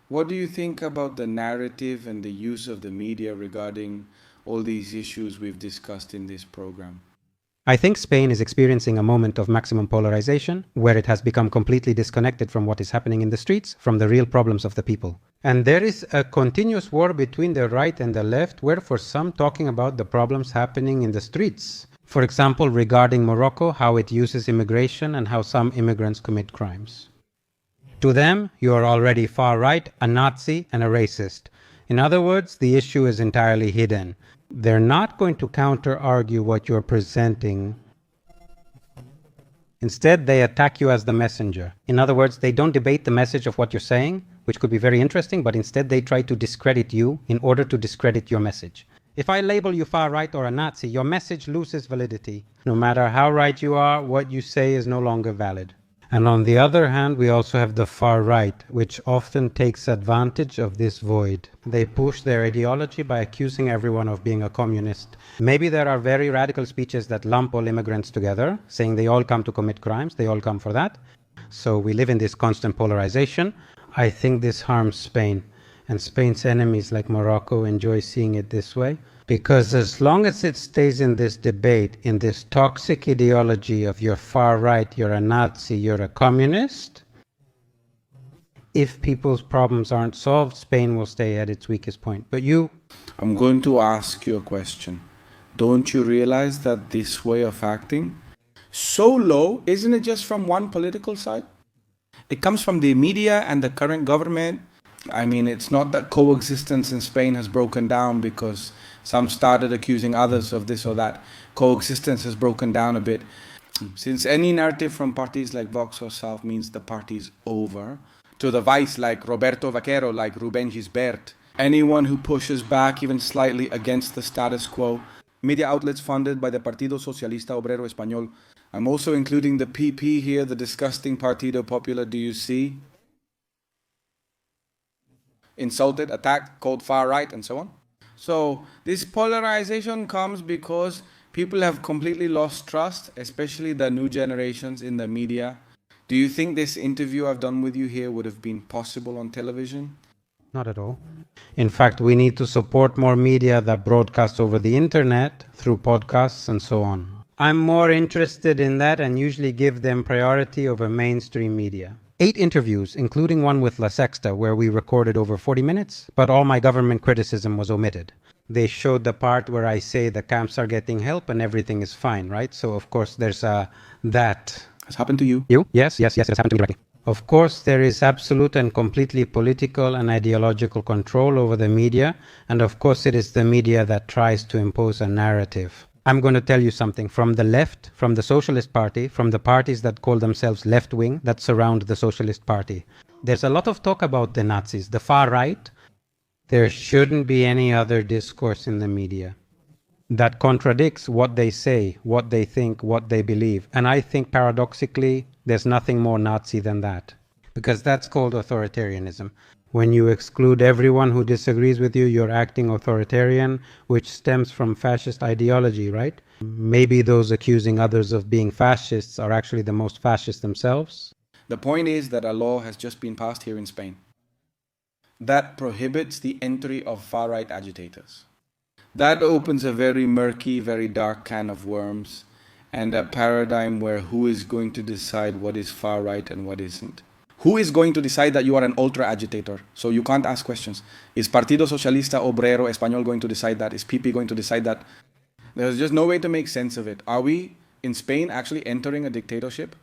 What do you think about the narrative and the use of the media regarding all these issues we've discussed in this program? I think Spain is experiencing a moment of maximum polarization, where it has become completely disconnected from what is happening in the streets, from the real problems of the people. And there is a continuous war between the right and the left, where for some talking about the problems happening in the streets. For example, regarding Morocco, how it uses immigration and how some immigrants commit crimes. To them, you are already far right, a Nazi, and a racist. In other words, the issue is entirely hidden. They're not going to counter-argue what you're presenting. Instead, they attack you as the messenger. In other words, they don't debate the message of what you're saying, which could be very interesting, but instead they try to discredit you in order to discredit your message. If I label you far right or a Nazi, your message loses validity. No matter how right you are, what you say is no longer valid. And on the other hand, we also have the far right, which often takes advantage of this void. They push their ideology by accusing everyone of being a communist. Maybe there are very radical speeches that lump all immigrants together, saying they all come to commit crimes, they all come for that. So we live in this constant polarization. I think this harms Spain. And Spain's enemies like Morocco enjoy seeing it this way. Because as long as it stays in this debate, in this toxic ideology of you're far right, you're a Nazi, you're a communist, if people's problems aren't solved, Spain will stay at its weakest point. But I'm going to ask you a question. Don't you realize that this way of acting, so low, isn't it just from one political side? It comes from the media and the current government. I mean, it's not that coexistence in Spain has broken down because some started accusing others of this or that. Coexistence has broken down a bit. Since any narrative from parties like Vox or South means the party's over, to the vice like Roberto Vaquero, like Rubén Gisbert, anyone who pushes back even slightly against the status quo, media outlets funded by the Partido Socialista Obrero Español. I'm also including the PP here, the disgusting Partido Popular, do you see? insulted, attacked, called far right, and so on. So this polarization comes because people have completely lost trust, especially the new generations in the media. Do you think this interview I've done with you here would have been possible on television? Not at all. In fact, we need to support more media that broadcast over the internet through podcasts and so on. I'm more interested in that and usually give them priority over mainstream media. 8 interviews, including one with La Sexta, where we recorded over 40 minutes, but all my government criticism was omitted. They showed the part where I say the camps are getting help and everything is fine, right? So, of course, there's that. Has happened to you? You? Yes, it's happened to me directly. Of course, there is absolute and completely political and ideological control over the media, and of course it is the media that tries to impose a narrative. I'm going to tell you something. From the left, from the Socialist Party, from the parties that call themselves left-wing, that surround the Socialist Party, there's a lot of talk about the Nazis, the far right. There shouldn't be any other discourse in the media that contradicts what they say, what they think, what they believe. And I think paradoxically, there's nothing more Nazi than that, because that's called authoritarianism. When you exclude everyone who disagrees with you, you're acting authoritarian, which stems from fascist ideology, right? Maybe those accusing others of being fascists are actually the most fascist themselves. The point is that a law has just been passed here in Spain that prohibits the entry of far-right agitators. That opens a very murky, very dark can of worms, and a paradigm where who is going to decide what is far-right and what isn't. Who is going to decide that you are an ultra-agitator? So you can't ask questions. Is Partido Socialista Obrero Español going to decide that? Is PP going to decide that? There's just no way to make sense of it. Are we, in Spain, actually entering a dictatorship?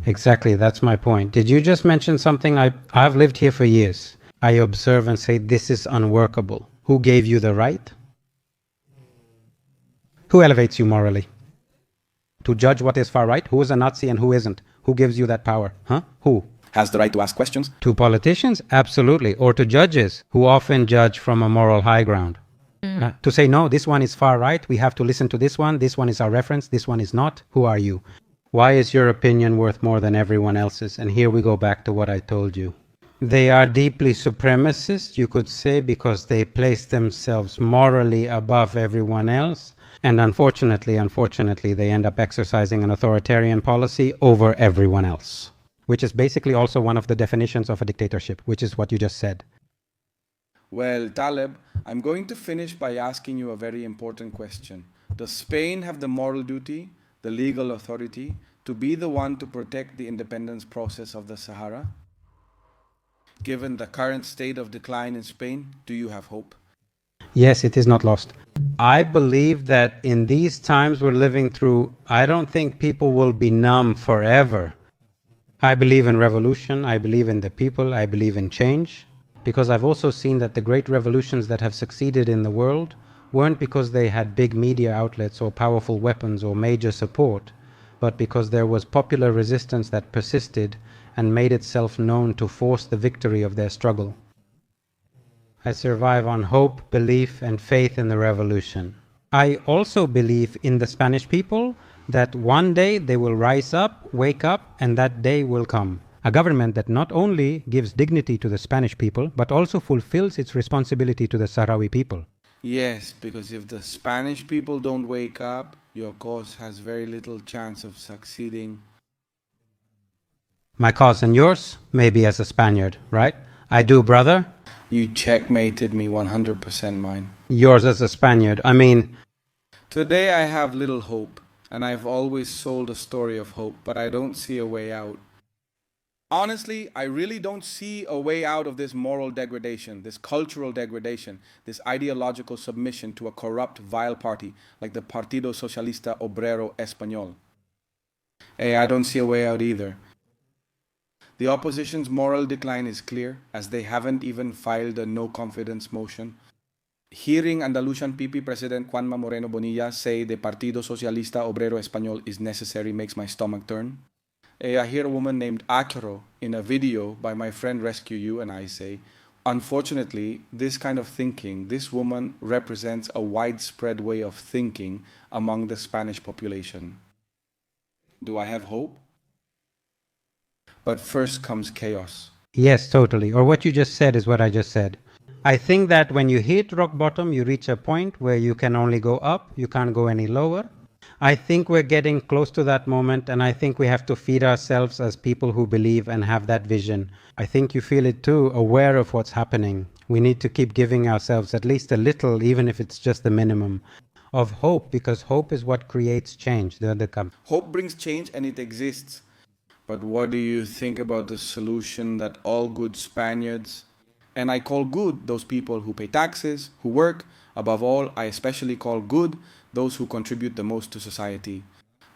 Exactly, that's my point. Did you just mention something? I've lived here for years. I observe and say this is unworkable. Who gave you the right? Who elevates you morally? To judge what is far right? Who is a Nazi and who isn't? Who gives you that power? Huh? Who? Has the right to ask questions? To politicians? Absolutely. Or to judges, who often judge from a moral high ground. To say, no, this one is far right, we have to listen to this one is our reference, this one is not. Who are you? Why is your opinion worth more than everyone else's? And here we go back to what I told you. They are deeply supremacist, you could say, because they place themselves morally above everyone else. And unfortunately, they end up exercising an authoritarian policy over everyone else, which is basically also one of the definitions of a dictatorship, which is what you just said. Well, Taleb, I'm going to finish by asking you a very important question. Does Spain have the moral duty, the legal authority, to be the one to protect the independence process of the Sahara? Given the current state of decline in Spain, do you have hope? Yes, it is not lost. I believe that in these times we're living through, I don't think people will be numb forever. I believe in revolution, I believe in the people, I believe in change, because I've also seen that the great revolutions that have succeeded in the world weren't because they had big media outlets or powerful weapons or major support, but because there was popular resistance that persisted and made itself known to force the victory of their struggle. I survive on hope, belief, and faith in the revolution. I also believe in the Spanish people, that one day they will rise up, wake up, and that day will come. A government that not only gives dignity to the Spanish people, but also fulfills its responsibility to the Sahrawi people. Yes, because if the Spanish people don't wake up, your cause has very little chance of succeeding. My cause and yours, maybe as a Spaniard, right? I do, brother. You checkmated me 100% mine. Yours as a Spaniard. I mean... Today I have little hope, and I've always sold a story of hope, but I don't see a way out. Honestly, I really don't see a way out of this moral degradation, this cultural degradation, this ideological submission to a corrupt, vile party like the Partido Socialista Obrero Español. Hey, I don't see a way out either. The opposition's moral decline is clear, as they haven't even filed a no-confidence motion. Hearing Andalusian PP President Juanma Moreno Bonilla say the Partido Socialista Obrero Español is necessary makes my stomach turn. I hear a woman named Acro in a video by my friend Rescue You, and I say, unfortunately, this kind of thinking, this woman represents a widespread way of thinking among the Spanish population. Do I have hope? But first comes chaos. Yes, totally. Or what you just said is what I just said. I think that when you hit rock bottom, you reach a point where you can only go up, you can't go any lower. I think we're getting close to that moment, and I think we have to feed ourselves as people who believe and have that vision. I think you feel it too, aware of what's happening. We need to keep giving ourselves at least a little, even if it's just the minimum, of hope, because hope is what creates change. Hope brings change and it exists. But what do you think about the solution that all good Spaniards, and I call good those people who pay taxes, who work, above all, I especially call good those who contribute the most to society.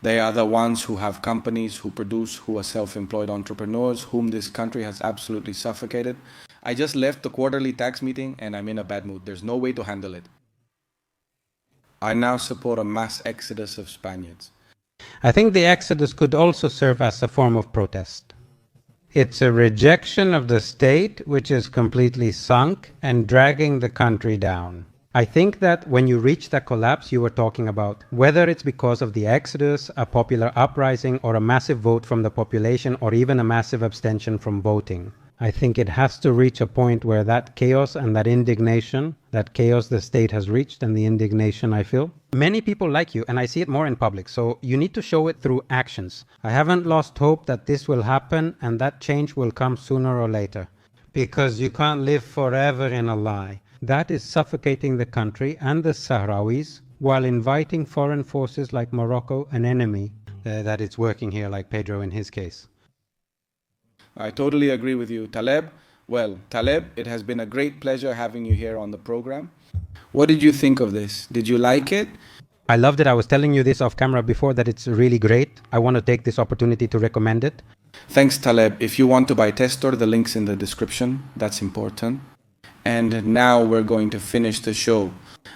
They are the ones who have companies, who produce, who are self-employed entrepreneurs, whom this country has absolutely suffocated. I just left the quarterly tax meeting and I'm in a bad mood. There's no way to handle it. I now support a mass exodus of Spaniards. I think the exodus could also serve as a form of protest. It's a rejection of the state which is completely sunk and dragging the country down. I think that when you reach that collapse you were talking about, whether it's because of the exodus, a popular uprising, or a massive vote from the population, or even a massive abstention from voting, I think it has to reach a point where that chaos and that indignation, that chaos the state has reached and the indignation I feel. Many people like you, and I see it more in public, so you need to show it through actions. I haven't lost hope that this will happen and that change will come sooner or later. Because you can't live forever in a lie. That is suffocating the country and the Sahrawis while inviting foreign forces like Morocco, an enemy, that is working here like Pedro in his case. I totally agree with you. Taleb, well, Taleb, it has been a great pleasure having you here on the program. What did you think of this? Did you like it? I loved it. I was telling you this off camera before that it's really great. I want to take this opportunity to recommend it. Thanks, Taleb. If you want to buy Testor, the link's in the description. That's important. And now we're going to finish the show.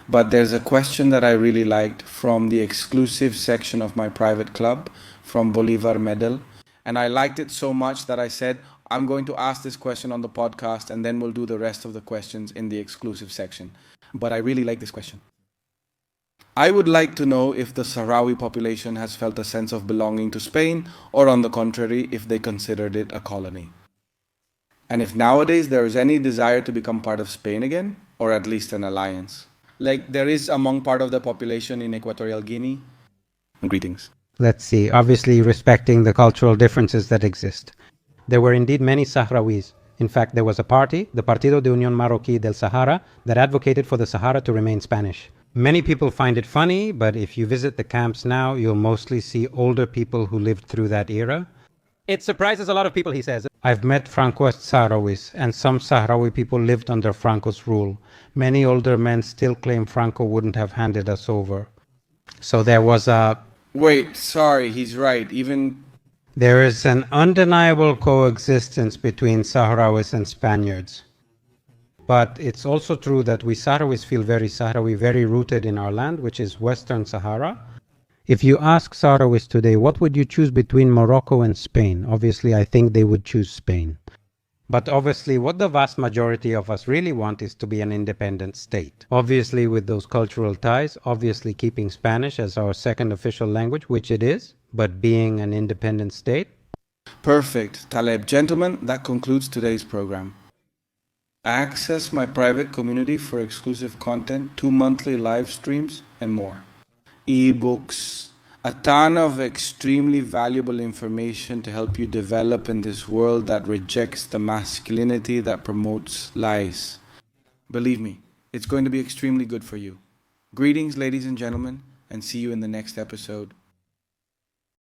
But there's a question that I really liked from the exclusive section of my private club from Bolivar Medal. And I liked it so much that I said, I'm going to ask this question on the podcast and then we'll do the rest of the questions in the exclusive section. But I really like this question. I would like to know if the Sahrawi population has felt a sense of belonging to Spain, or on the contrary, if they considered it a colony. And if nowadays there is any desire to become part of Spain again, or at least an alliance. Like there is among part of the population in Equatorial Guinea. Greetings. Let's see, obviously respecting the cultural differences that exist. There were indeed many Sahrawis. In fact, there was a party, the Partido de Unión Marroquí del Sahara, that advocated for the Sahara to remain Spanish. Many people find it funny, but if you visit the camps now, you'll mostly see older people who lived through that era. It surprises a lot of people, he says. I've met Francoist Sahrawis, and some Sahrawi people lived under Franco's rule. Many older men still claim Franco wouldn't have handed us over. So there was a... Wait, sorry, he's right. There is an undeniable coexistence between Sahrawis and Spaniards. But it's also true that we Sahrawis feel very Sahrawi, very rooted in our land, which is Western Sahara. If you ask Sahrawis today, what would you choose between Morocco and Spain? Obviously, I think they would choose Spain. But obviously, what the vast majority of us really want is to be an independent state. Obviously, with those cultural ties, obviously keeping Spanish as our second official language, which it is, but being an independent state. Perfect. Taleb, gentlemen, that concludes today's program. Access my private community for exclusive content, 2 monthly live streams, and more. Ebooks, a ton of extremely valuable information to help you develop in this world that rejects the masculinity that promotes lies. Believe me, it's going to be extremely good for you. Greetings, ladies and gentlemen, and see you in the next episode.